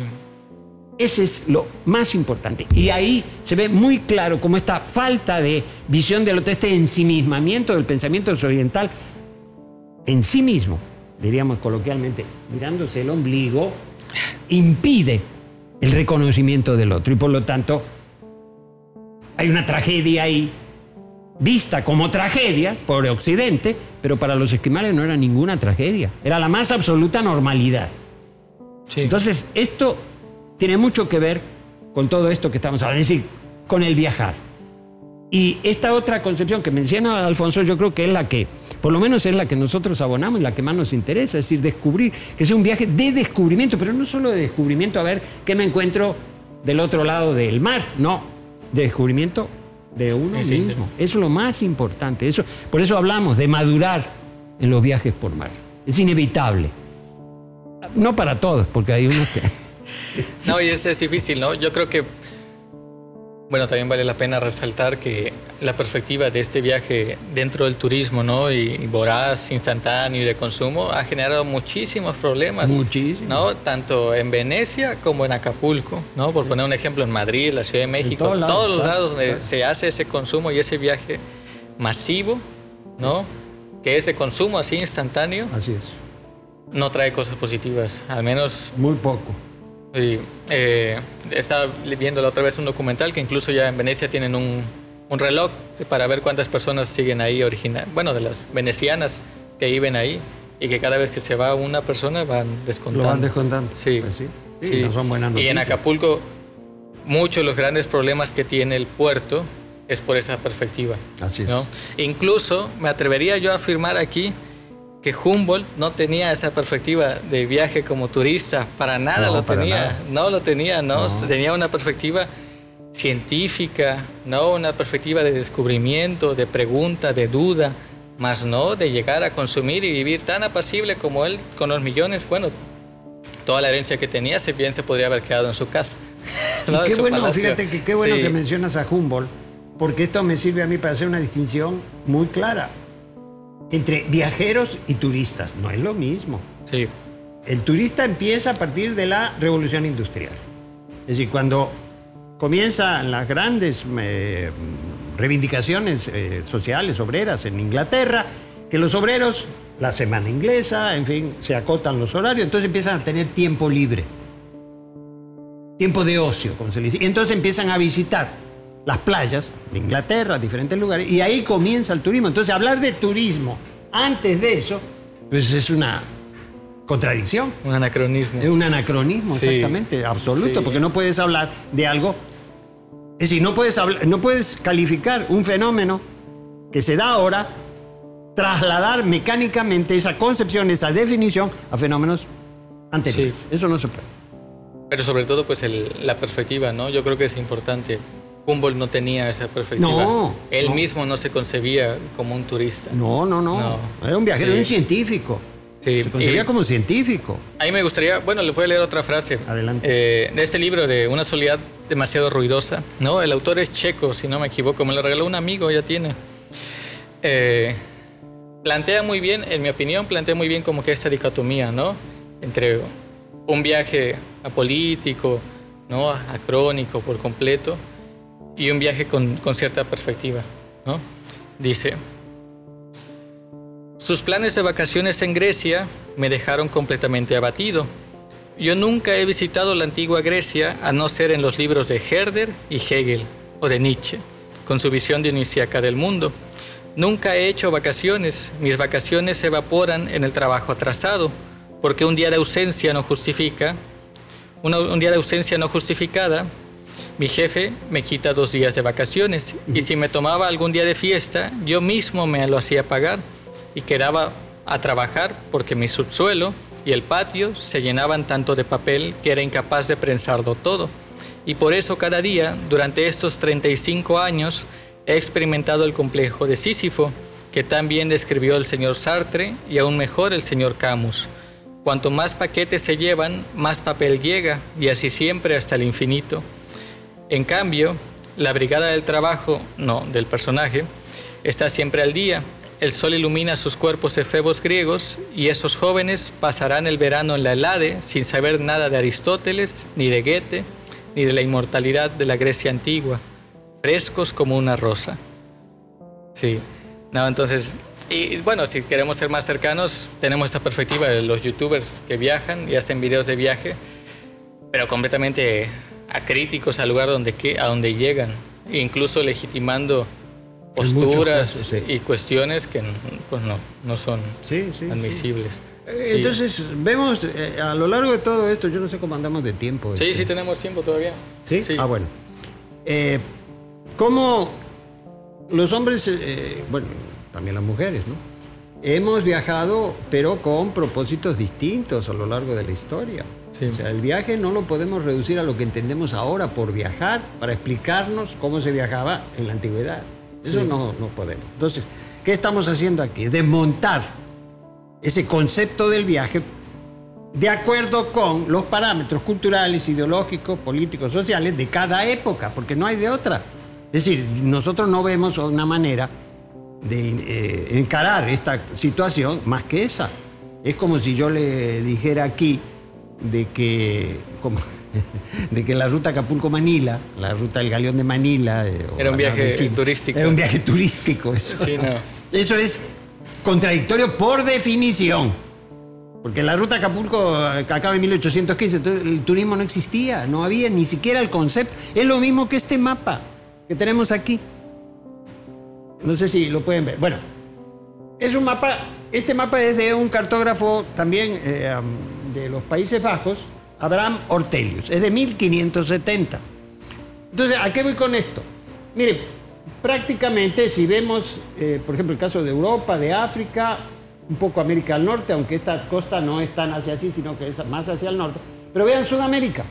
Ese es lo más importante. Y ahí se ve muy claro cómo esta falta de visión del otro, este ensimismamiento del pensamiento occidental en sí mismo, diríamos coloquialmente, mirándose el ombligo, impide el reconocimiento del otro. Y por lo tanto, hay una tragedia ahí, vista como tragedia por Occidente, pero para los esquimales no era ninguna tragedia. Era la más absoluta normalidad. Sí. Entonces, esto tiene mucho que ver con todo esto que estamos hablando, es decir, con el viajar. Y esta otra concepción que menciona Alfonso, yo creo que es la que, por lo menos es la que nosotros abonamos y la que más nos interesa, es decir, descubrir, que sea un viaje de descubrimiento, pero no solo de descubrimiento a ver qué me encuentro del otro lado del mar, no, de descubrimiento de uno mismo. Eso es lo más importante. Por eso hablamos de madurar en los viajes por mar. Es inevitable. No para todos, porque hay unos que... No, y es difícil, ¿no? Yo creo que Bueno, también vale la pena resaltar que la perspectiva de este viaje dentro del turismo, ¿no? y voraz, instantáneo y de consumo ha generado muchísimos problemas. Muchísimo. ¿No? Tanto en Venecia como en Acapulco, ¿no? Por poner un ejemplo, en Madrid, la Ciudad de México, todos los lados donde se hace ese consumo y ese viaje masivo, ¿no? Que es de consumo así instantáneo. Así es. No trae cosas positivas, al menos... Muy poco. Sí, estaba viendo la otra vez un documental que incluso ya en Venecia tienen un reloj para ver cuántas personas siguen ahí bueno, de las venecianas que viven ahí, y que cada vez que se va una persona van descontando. Lo van descontando. Sí. Pues sí. Sí, no son buenas noticias. Y en Acapulco, muchos de los grandes problemas que tiene el puerto es por esa perspectiva. Así es. ¿No? Incluso me atrevería yo a afirmar aquí que Humboldt no tenía esa perspectiva de viaje como turista, para nada lo tenía. No lo tenía, no. Tenía una perspectiva científica, no una perspectiva de descubrimiento, de pregunta, de duda, más no de llegar a consumir y vivir tan apacible como él con los millones. Bueno, toda la herencia que tenía, bien se podría haber quedado en su casa. ¿No? Y qué bueno, palacio. Fíjate que qué bueno que mencionas a Humboldt, porque esto me sirve a mí para hacer una distinción muy clara entre viajeros y turistas. No es lo mismo. Sí. El turista empieza a partir de la Revolución Industrial. Es decir, cuando comienzan las grandes reivindicaciones sociales, obreras en Inglaterra, que los obreros, la semana inglesa, en fin, se acotan los horarios, entonces empiezan a tener tiempo libre. Tiempo de ocio, como se le dice. Y entonces empiezan a visitar las playas de Inglaterra, diferentes lugares, y ahí comienza el turismo. Entonces, hablar de turismo antes de eso, pues es una contradicción. Un anacronismo. Es un anacronismo, exactamente, absoluto, porque no puedes hablar de algo... Es decir, no puedes calificar un fenómeno que se da ahora, trasladar mecánicamente esa concepción, esa definición a fenómenos anteriores. Sí. Eso no se puede. Pero sobre todo, pues, la perspectiva, ¿no? Yo creo que es importante. Humboldt no tenía esa perspectiva. No. Él mismo no se concebía como un turista. No. Era un viajero, un científico. Sí. Se concebía como científico. A mí me gustaría, bueno, le voy a leer otra frase. Adelante. De este libro de Una soledad demasiado ruidosa, ¿no? El autor es checo, si no me equivoco. Me lo regaló un amigo, ya tiene. Plantea muy bien, en mi opinión, como que esta dicotomía, ¿no? Entre un viaje apolítico, ¿no? Acrónico por completo, y un viaje con cierta perspectiva, ¿no? Dice: sus planes de vacaciones en Grecia me dejaron completamente abatido. Yo nunca he visitado la antigua Grecia a no ser en los libros de Herder y Hegel, o de Nietzsche, con su visión dionisiaca del mundo. Nunca he hecho vacaciones. Mis vacaciones se evaporan en el trabajo atrasado, porque un día de ausencia no justificada, mi jefe me quita 2 días de vacaciones, y si me tomaba algún día de fiesta, yo mismo me lo hacía pagar y quedaba a trabajar porque mi subsuelo y el patio se llenaban tanto de papel que era incapaz de prensarlo todo. Y por eso cada día, durante estos 35 años, he experimentado el complejo de Sísifo, que tan bien describió el señor Sartre y aún mejor el señor Camus. Cuanto más paquetes se llevan, más papel llega, y así siempre hasta el infinito. En cambio, la brigada del trabajo, del personaje, está siempre al día. El sol ilumina sus cuerpos efebos griegos, y esos jóvenes pasarán el verano en la Helade sin saber nada de Aristóteles, ni de Goethe, ni de la inmortalidad de la Grecia antigua, frescos como una rosa. Sí, entonces, y bueno, si queremos ser más cercanos, tenemos esta perspectiva de los youtubers que viajan y hacen videos de viaje, pero completamente acríticos al lugar a donde llegan, incluso legitimando posturas casos, y cuestiones que pues no son admisibles. Entonces, vemos a lo largo de todo esto, yo no sé cómo andamos de tiempo. Sí, tenemos tiempo todavía. ¿Sí? Ah, bueno. ¿Cómo los hombres, bueno, también las mujeres, ¿no? Hemos viajado, pero con propósitos distintos a lo largo de la historia. Sí. O sea, el viaje no lo podemos reducir a lo que entendemos ahora por viajar, para explicarnos cómo se viajaba en la antigüedad. Eso no podemos. Entonces, ¿qué estamos haciendo aquí? Desmontar ese concepto del viaje de acuerdo con los parámetros culturales, ideológicos, políticos, sociales de cada época, porque no hay de otra. Es decir, nosotros no vemos una manera de encarar esta situación más que esa. Es como si yo le dijera aquí de que la ruta Acapulco-Manila, la ruta del Galeón de Manila... era un viaje turístico. Era un viaje turístico, eso. Sí, no. Eso es contradictorio por definición. Porque la ruta Acapulco acaba en 1815, entonces el turismo no existía, no había ni siquiera el concepto. Es lo mismo que este mapa que tenemos aquí. No sé si lo pueden ver. Bueno, es un mapa, este mapa es de un cartógrafo también de los Países Bajos, Abraham Ortelius, es de 1570. Entonces, ¿a qué voy con esto? Miren, prácticamente si vemos, por ejemplo, el caso de Europa, de África, un poco América del Norte, aunque esta costa no es tan hacia así, sino que es más hacia el norte, pero vean Sudamérica.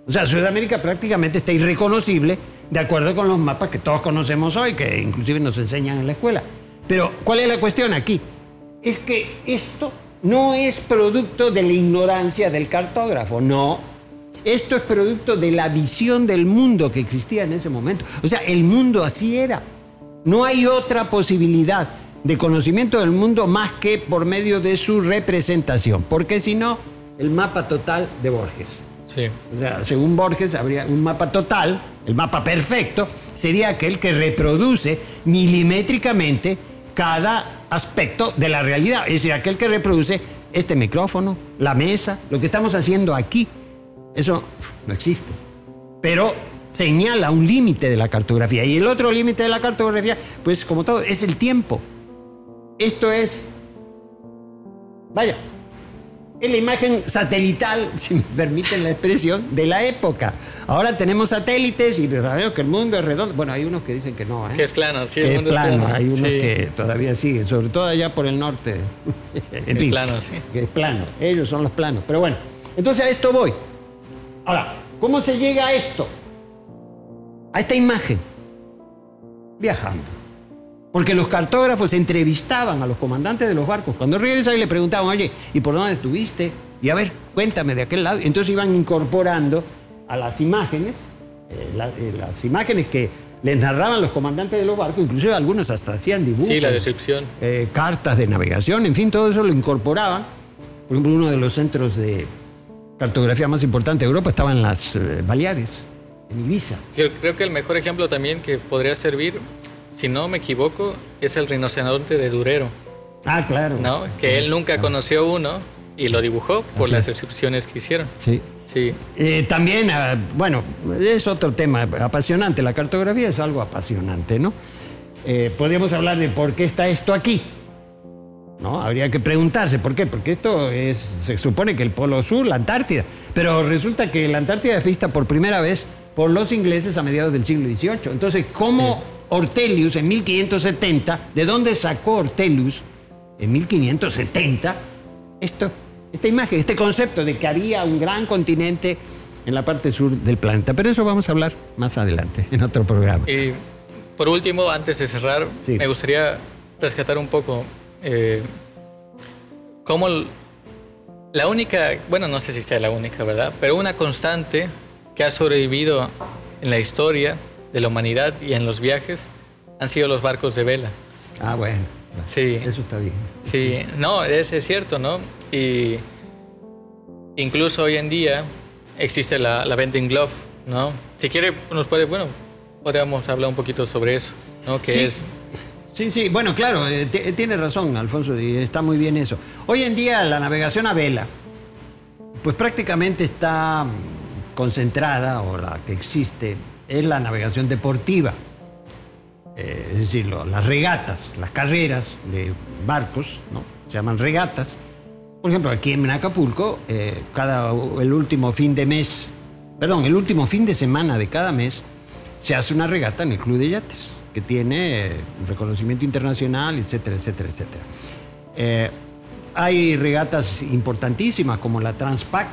O sea, Sudamérica prácticamente está irreconocible de acuerdo con los mapas que todos conocemos hoy, que inclusive nos enseñan en la escuela. Pero, ¿cuál es la cuestión aquí? Es que esto no es producto de la ignorancia del cartógrafo, no. Esto es producto de la visión del mundo que existía en ese momento. O sea, el mundo así era. No hay otra posibilidad de conocimiento del mundo más que por medio de su representación. Porque si no, el mapa total de Borges. Sí. O sea, según Borges, habría un mapa total, el mapa perfecto, sería aquel que reproduce milimétricamente cada aspecto de la realidad. Es decir, aquel que reproduce este micrófono, la mesa, lo que estamos haciendo aquí. Eso no existe. Pero señala un límite de la cartografía. Y el otro límite de la cartografía, pues como todo, es el tiempo. Esto es... Vaya, es la imagen satelital, si me permiten la expresión, de la época. Ahora tenemos satélites y sabemos que el mundo es redondo. Bueno, hay unos que dicen que no, ¿eh? Que es plano, sí. Que el mundo es plano. Hay unos que todavía siguen, sobre todo allá por el norte. En fin, plano, sí. Que es plano. Ellos son los planos. Pero bueno, entonces a esto voy. Ahora, ¿cómo se llega a esto? A esta imagen. Viajando. Porque los cartógrafos entrevistaban a los comandantes de los barcos. Cuando regresaban y le preguntaban, oye, ¿y por dónde estuviste? Y a ver, cuéntame de aquel lado. Entonces iban incorporando a las imágenes, las imágenes que les narraban los comandantes de los barcos, inclusive algunos hasta hacían dibujos. Sí, la descripción. Cartas de navegación, en fin, todo eso lo incorporaban. Por ejemplo, uno de los centros de cartografía más importantes de Europa estaba en las Baleares, en Ibiza. Creo que el mejor ejemplo también que podría servir, si no me equivoco, es el rinoceronte de Durero. Ah, claro. ¿No? Que él nunca conoció uno y lo dibujó por las descripciones que hicieron. Sí. Sí. También, bueno, es otro tema apasionante. La cartografía es algo apasionante, ¿no? Podríamos hablar de por qué está esto aquí, ¿no? Habría que preguntarse por qué. Porque esto se supone que el Polo Sur, la Antártida. Pero resulta que la Antártida es vista por primera vez por los ingleses a mediados del siglo XVIII. Entonces, ¿cómo Ortelius en 1570, de dónde sacó Ortelius en 1570 esta imagen, este concepto de que había un gran continente en la parte sur del planeta? Pero eso vamos a hablar más adelante, en otro programa. Y por último, antes de cerrar, sí, me gustaría rescatar un poco cómo la única, bueno, no sé si sea la única, ¿verdad? Pero una constante que ha sobrevivido en la historia de la humanidad y en los viajes han sido los barcos de vela. Ah, bueno. Sí. Eso está bien. Sí, no, es cierto, ¿no? Y incluso hoy en día existe la Vending Glove, ¿no? Si quiere, podríamos hablar un poquito sobre eso, ¿no? Sí, bueno, claro, tiene razón, Alfonso, y está muy bien eso. Hoy en día la navegación a vela, pues prácticamente está concentrada, o la que existe, es la navegación deportiva. Es decir, las regatas, las carreras de barcos, ¿no? Se llaman regatas. Por ejemplo, aquí en Acapulco, el último fin de semana de cada mes, se hace una regata en el Club de Yates, que tiene un reconocimiento internacional, etcétera, etcétera, etcétera. Hay regatas importantísimas como la Transpac,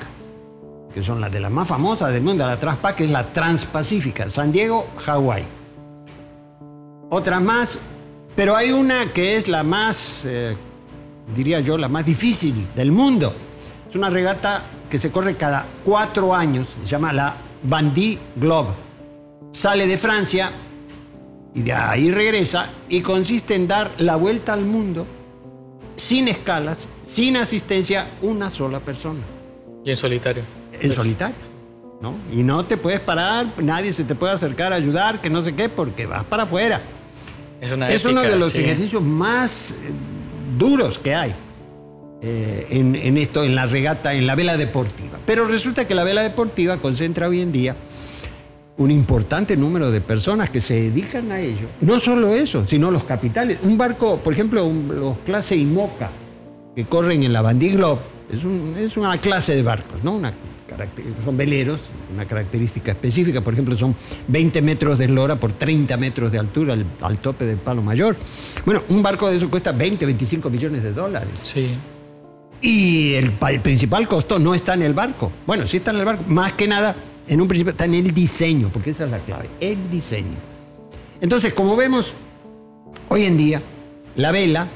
que son las de las más famosas del mundo. La Transpac es la Transpacífica, San Diego, Hawái. Otras más, pero hay una que es la más, diría yo, la más difícil del mundo. Es una regata que se corre cada 4 años, se llama la Vendée Globe. Sale de Francia y de ahí regresa y consiste en dar la vuelta al mundo sin escalas, sin asistencia, una sola persona. Y en solitario. En solitario, ¿no? Y no te puedes parar, nadie se te puede acercar a ayudar, que no sé qué, porque vas para afuera. Es uno de los ejercicios más duros que hay en la regata, en la vela deportiva. Pero resulta que la vela deportiva concentra hoy en día un importante número de personas que se dedican a ello. No solo eso, sino los capitales. Un barco, por ejemplo, los clase IMOCA, que corren en la Vendée Globe, es una clase de barcos, ¿no? Son veleros, una característica específica. Por ejemplo, son 20 metros de eslora por 30 metros de altura al tope del palo mayor. Bueno, un barco de eso cuesta 20, 25 millones de dólares. Sí. Y el principal costo no está en el barco. Bueno, sí está en el barco. Más que nada, en un principio está en el diseño, porque esa es la clave, el diseño. Entonces, como vemos, hoy en día, la vela,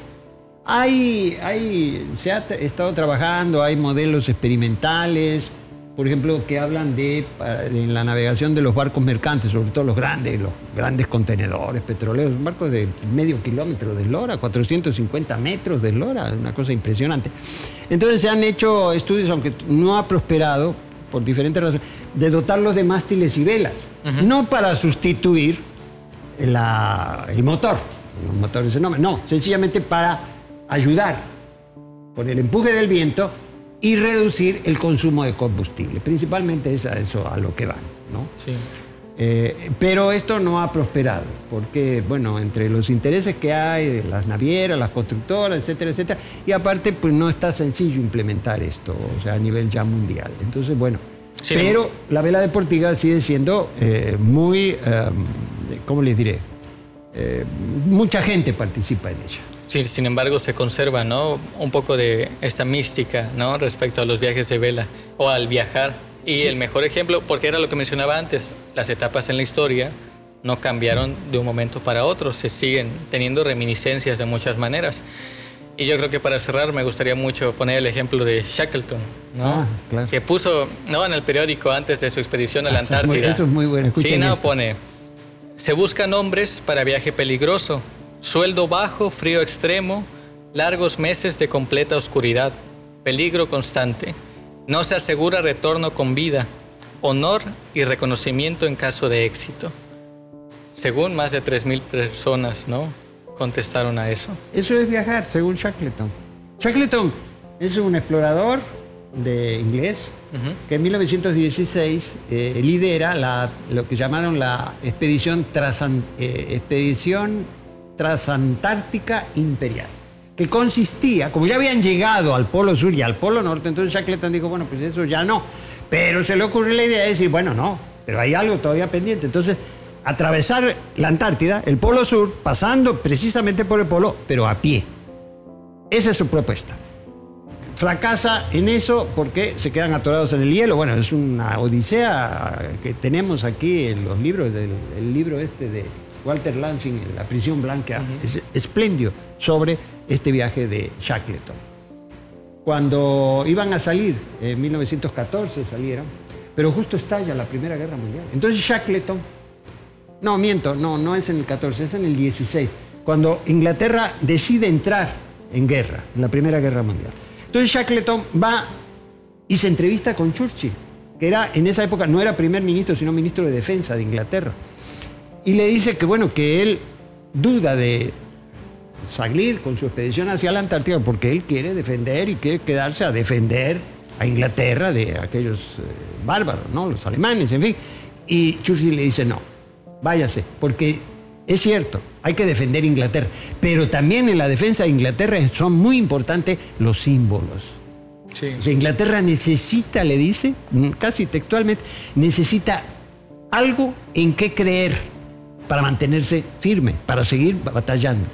se ha estado trabajando, hay modelos experimentales, por ejemplo, que hablan de la navegación de los barcos mercantes, sobre todo los grandes contenedores petroleros, barcos de medio kilómetro de eslora, 450 metros de eslora, una cosa impresionante. Entonces se han hecho estudios, aunque no ha prosperado, por diferentes razones, de dotarlos de mástiles y velas. No para sustituir el motor. El motor es el nombre. No, sencillamente para ayudar con el empuje del viento y reducir el consumo de combustible. Principalmente es a eso a lo que van, ¿no? Sí. Pero esto no ha prosperado, porque, bueno, entre los intereses que hay de las navieras, las constructoras, etcétera, etcétera, y aparte, pues no está sencillo implementar esto, o sea, a nivel ya mundial. Entonces, bueno, sí, pero la vela deportiva sigue siendo muy, ¿cómo les diré? Mucha gente participa en ella. Sí, sin embargo, se conserva, ¿no?, un poco de esta mística, ¿no?, respecto a los viajes de vela o al viajar. Y sí, el mejor ejemplo, porque era lo que mencionaba antes, las etapas en la historia no cambiaron de un momento para otro, se siguen teniendo reminiscencias de muchas maneras. Y yo creo que para cerrar me gustaría mucho poner el ejemplo de Shackleton, ¿no? Claro. Que puso, ¿no?, en el periódico antes de su expedición a la Antártida. Eso es muy bueno, escuchen sí, no, esto. Pone, se buscan hombres para viaje peligroso, sueldo bajo, frío extremo, largos meses de completa oscuridad, peligro constante. No se asegura retorno con vida, honor y reconocimiento en caso de éxito. Según más de 3,000 personas, ¿no?, contestaron a eso. Eso es viajar, según Shackleton. Shackleton es un explorador inglés que en 1916 lidera lo que llamaron la expedición Transantártica Imperial, que consistía, como ya habían llegado al Polo Sur y al Polo Norte, entonces Shackleton dijo, bueno, pues eso ya no. Pero se le ocurrió la idea de decir, bueno, no, pero hay algo todavía pendiente. Entonces, atravesar la Antártida, el Polo Sur, pasando precisamente por el Polo, pero a pie. Esa es su propuesta. Fracasa en eso porque se quedan atorados en el hielo. Bueno, es una odisea que tenemos aquí en los libros, el libro este de Walter Lansing, La prisión blanca, es espléndido sobre este viaje de Shackleton. Cuando iban a salir, en 1914 salieron, pero justo estalla la Primera Guerra Mundial. Entonces Shackleton, no es en el 14, es en el 16, cuando Inglaterra decide entrar en guerra, en la Primera Guerra Mundial. Entonces Shackleton va y se entrevista con Churchill, que era, en esa época no era primer ministro, sino ministro de Defensa de Inglaterra. Y le dice que, bueno, que él duda de salir con su expedición hacia la Antártida porque él quiere defender y quiere quedarse a defender a Inglaterra de aquellos bárbaros, ¿no?, los alemanes, en fin. Y Churchill le dice, no, váyase, porque es cierto, hay que defender Inglaterra, pero también en la defensa de Inglaterra son muy importantes los símbolos. Sí. O sea, Inglaterra necesita, le dice, casi textualmente, necesita algo en qué creer para mantenerse firme, para seguir batallando.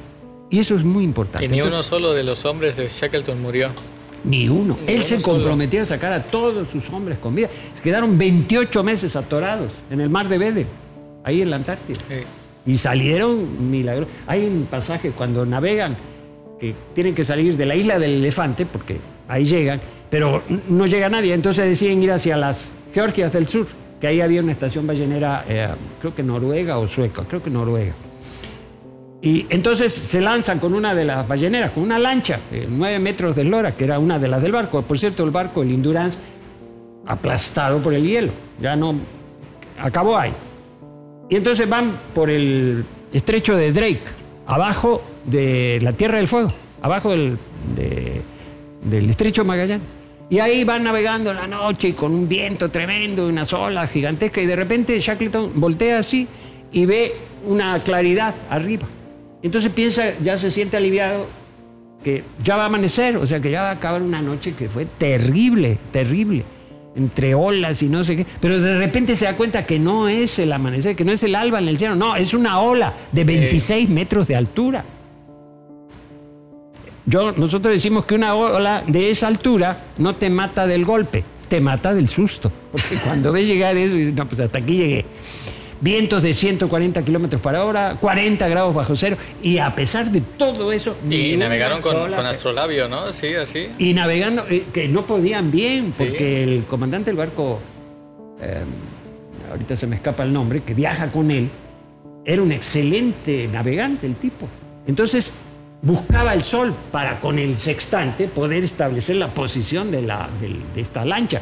Y eso es muy importante. Y ni uno solo de los hombres de Shackleton murió. Ni uno. Él se comprometió a sacar a todos sus hombres con vida. Se quedaron 28 meses atorados en el mar de Bering, ahí en la Antártida. Sí. Y salieron milagrosos. Hay un pasaje cuando navegan que tienen que salir de la isla del Elefante, porque ahí llegan, pero no llega nadie. Entonces deciden ir hacia las Georgias del Sur, que ahí había una estación ballenera, creo que noruega o sueca, creo que noruega. Y entonces se lanzan con una de las balleneras, con una lancha de 9 metros de eslora, que era una de las del barco. Por cierto, el barco, el Endurance, aplastado por el hielo, ya no, acabó ahí. Y entonces van por el estrecho de Drake, abajo de la Tierra del Fuego, abajo del estrecho de Magallanes. Y ahí van navegando en la noche y con un viento tremendo, unas olas gigantescas, y de repente Shackleton voltea así y ve una claridad arriba. Entonces piensa, ya se siente aliviado, que ya va a amanecer, o sea que ya va a acabar una noche que fue terrible, terrible, entre olas y no sé qué, pero de repente se da cuenta que no es el amanecer, que no es el alba en el cielo, no, es una ola de 26 metros de altura. Nosotros decimos que una ola de esa altura no te mata del golpe, te mata del susto, porque cuando ves llegar eso, dices, no, pues hasta aquí llegué. Vientos de 140 kilómetros por hora, 40 grados bajo cero, y a pesar de todo eso... Y navegaron con astrolabio, ¿no? Sí, así. Y navegando, que no podían bien, porque el comandante del barco, ahorita se me escapa el nombre, que viaja con él, era un excelente navegante el tipo. Entonces buscaba el sol para con el sextante poder establecer la posición de esta lancha.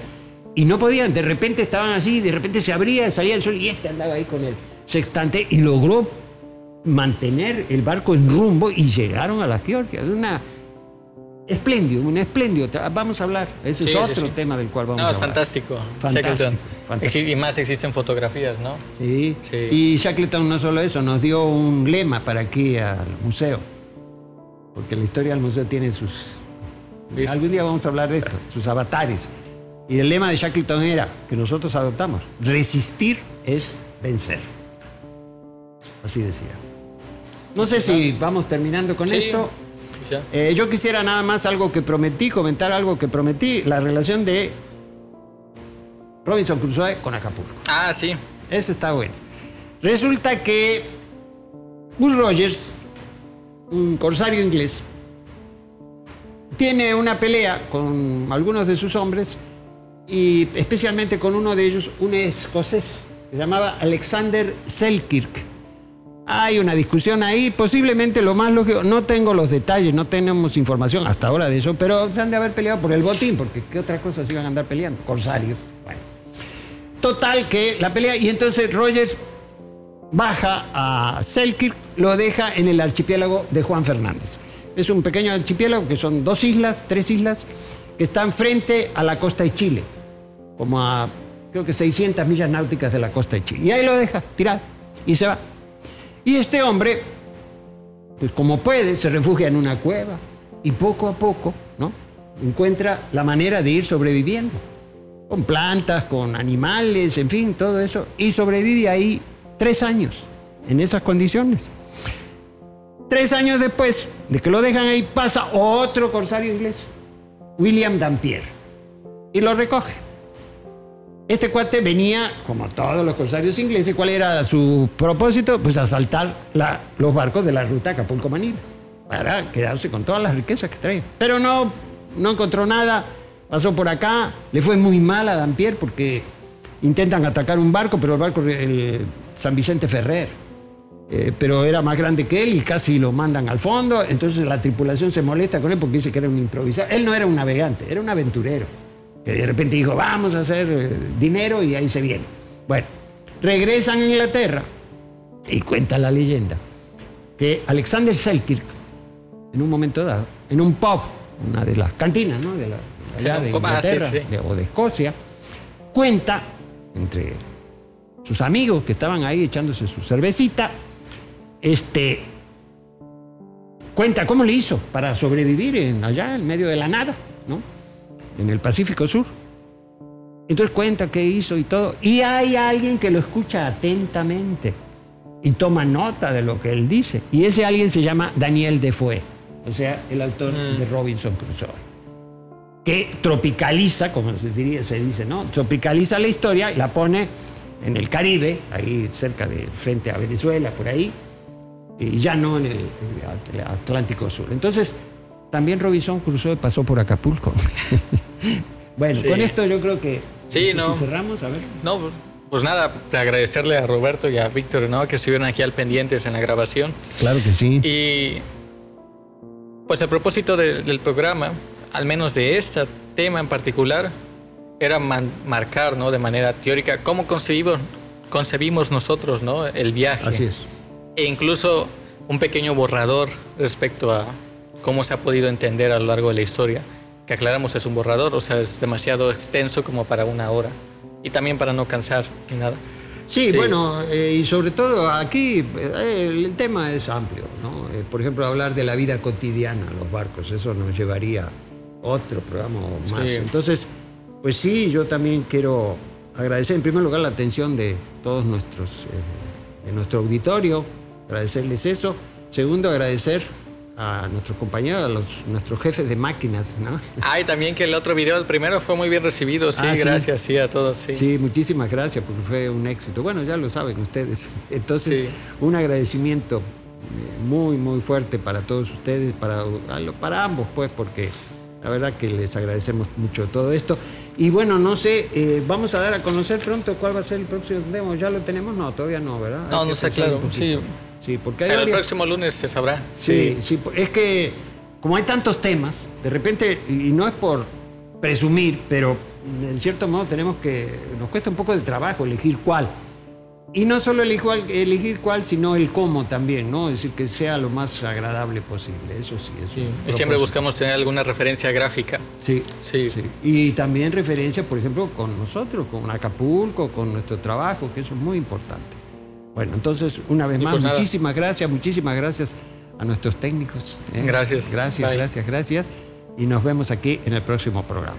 Y no podían, de repente estaban así, de repente se abría, salía el sol y andaba ahí con el sextante y logró mantener el barco en rumbo y llegaron a las Georgias. Un espléndido. Vamos a hablar, ese es otro tema del cual vamos a hablar. Fantástico. Y más existen fotografías, ¿no? Sí. Y Shackleton no solo eso, nos dio un lema para aquí al museo. Porque la historia del museo tiene sus... Algún día vamos a hablar de esto, sus avatares. Y el lema de Shackleton era, que nosotros adoptamos, resistir es vencer. Así decía. No sé si vamos terminando con esto. Yo quisiera nada más comentar algo que prometí, la relación de Robinson Crusoe con Acapulco. Ah, sí. Eso está bueno. Resulta que Bull Rogers, un corsario inglés, tiene una pelea con algunos de sus hombres, y especialmente con uno de ellos, un escocés, que se llamaba Alexander Selkirk. Hay una discusión ahí, posiblemente lo más lógico, no tengo los detalles, no tenemos información hasta ahora de eso, pero se han de haber peleado por el botín, porque ¿qué otra cosa se iban a andar peleando? Corsarios. Bueno. Total que la pelea, y entonces Rogers baja a Selkirk, lo deja en el archipiélago de Juan Fernández. Es un pequeño archipiélago que son 3 islas, que están frente a la costa de Chile, como a, creo que 600 millas náuticas de la costa de Chile. Y ahí lo deja tirado y se va. Y este hombre, pues como puede, se refugia en una cueva y poco a poco, ¿no?, encuentra la manera de ir sobreviviendo, con plantas, con animales, en fin, todo eso. Y sobrevive ahí 3 años, en esas condiciones. 3 años después de que lo dejan ahí, pasa otro corsario inglés, William Dampier, y lo recoge. Este cuate venía, como todos los corsarios ingleses, ¿cuál era su propósito? Pues asaltar los barcos de la ruta Acapulco-Manila, para quedarse con todas las riquezas que traía. Pero no encontró nada, pasó por acá, le fue muy mal a Dampier porque intentan atacar un barco, pero el barco, el San Vicente Ferrer, pero era más grande que él y casi lo mandan al fondo. Entonces la tripulación se molesta con él porque dice que era un improvisador. Él no era un navegante, era un aventurero, que de repente dijo, vamos a hacer dinero, y ahí se viene. Bueno, regresan a Inglaterra y cuenta la leyenda que Alexander Selkirk, en un momento dado, en un pub, una de las cantinas, ¿no?, de allá de Inglaterra o de Escocia, cuenta entre sus amigos que estaban ahí echándose su cervecita, cuenta cómo le hizo para sobrevivir allá en medio de la nada, ¿no?, en el Pacífico Sur. Entonces cuenta qué hizo y todo. Y hay alguien que lo escucha atentamente y toma nota de lo que él dice. Y ese alguien se llama Daniel Defoe, o sea, el autor de Robinson Crusoe, que tropicaliza, como se dice, ¿no?, tropicaliza la historia y la pone en el Caribe, ahí cerca de frente a Venezuela, por ahí, y ya no en el Atlántico Sur. Entonces, también Robinson Crusoe pasó por Acapulco. Bueno, Sí. con esto yo creo que Sí, no sé no. si cerramos, a ver. No, pues nada, agradecerle a Roberto y a Víctor, ¿no? Que estuvieron aquí al pendientes en la grabación. Claro que sí. Y pues el propósito del programa, al menos de este tema en particular, era marcar, ¿no? De manera teórica cómo concebimos nosotros, ¿no? El viaje. Así es. E incluso un pequeño borrador respecto a cómo se ha podido entender a lo largo de la historia. Que aclaramos, es un borrador, o sea, es demasiado extenso como para una hora. Y también para no cansar ni nada. Sí, Sí. bueno, y sobre todo aquí el tema es amplio, ¿no? Por ejemplo, hablar de la vida cotidiana en los barcos, eso nos llevaría a otro programa o más. Sí. Entonces, pues sí, yo también quiero agradecer en primer lugar la atención de todos de nuestro auditorio, agradecerles eso. Segundo, agradecer a nuestros compañeros, nuestros jefes de máquinas, ¿no? Ah, y también que el otro video, el primero, fue muy bien recibido. Sí, Ah, sí. gracias, sí, a todos. Sí. Sí, muchísimas gracias porque fue un éxito. Bueno, ya lo saben ustedes. Entonces, Sí. un agradecimiento muy, muy fuerte para todos ustedes, para ambos, pues, porque la verdad que les agradecemos mucho todo esto. Y bueno, no sé, vamos a dar a conocer pronto cuál va a ser el próximo demo. ¿Ya lo tenemos? No, todavía no, ¿verdad? No, Hay que no está pensar claro. un poquito. Sí. Sí, porque hay Pero el varias... próximo lunes se sabrá. Sí, sí, es que como hay tantos temas, de repente, y no es por presumir, pero en cierto modo nos cuesta un poco de trabajo elegir cuál. Y no solo elegir cuál, sino el cómo también, ¿no? Es decir, que sea lo más agradable posible, eso sí. Eso Sí. Y siempre buscamos tener alguna referencia gráfica. Sí, Sí. sí. Y también referencia, por ejemplo, con nosotros, con Acapulco, con nuestro trabajo, que eso es muy importante. Bueno, entonces, una vez Y más, pues nada. muchísimas gracias a nuestros técnicos. Gracias. Gracias, Bye. gracias. Y nos vemos aquí en el próximo programa.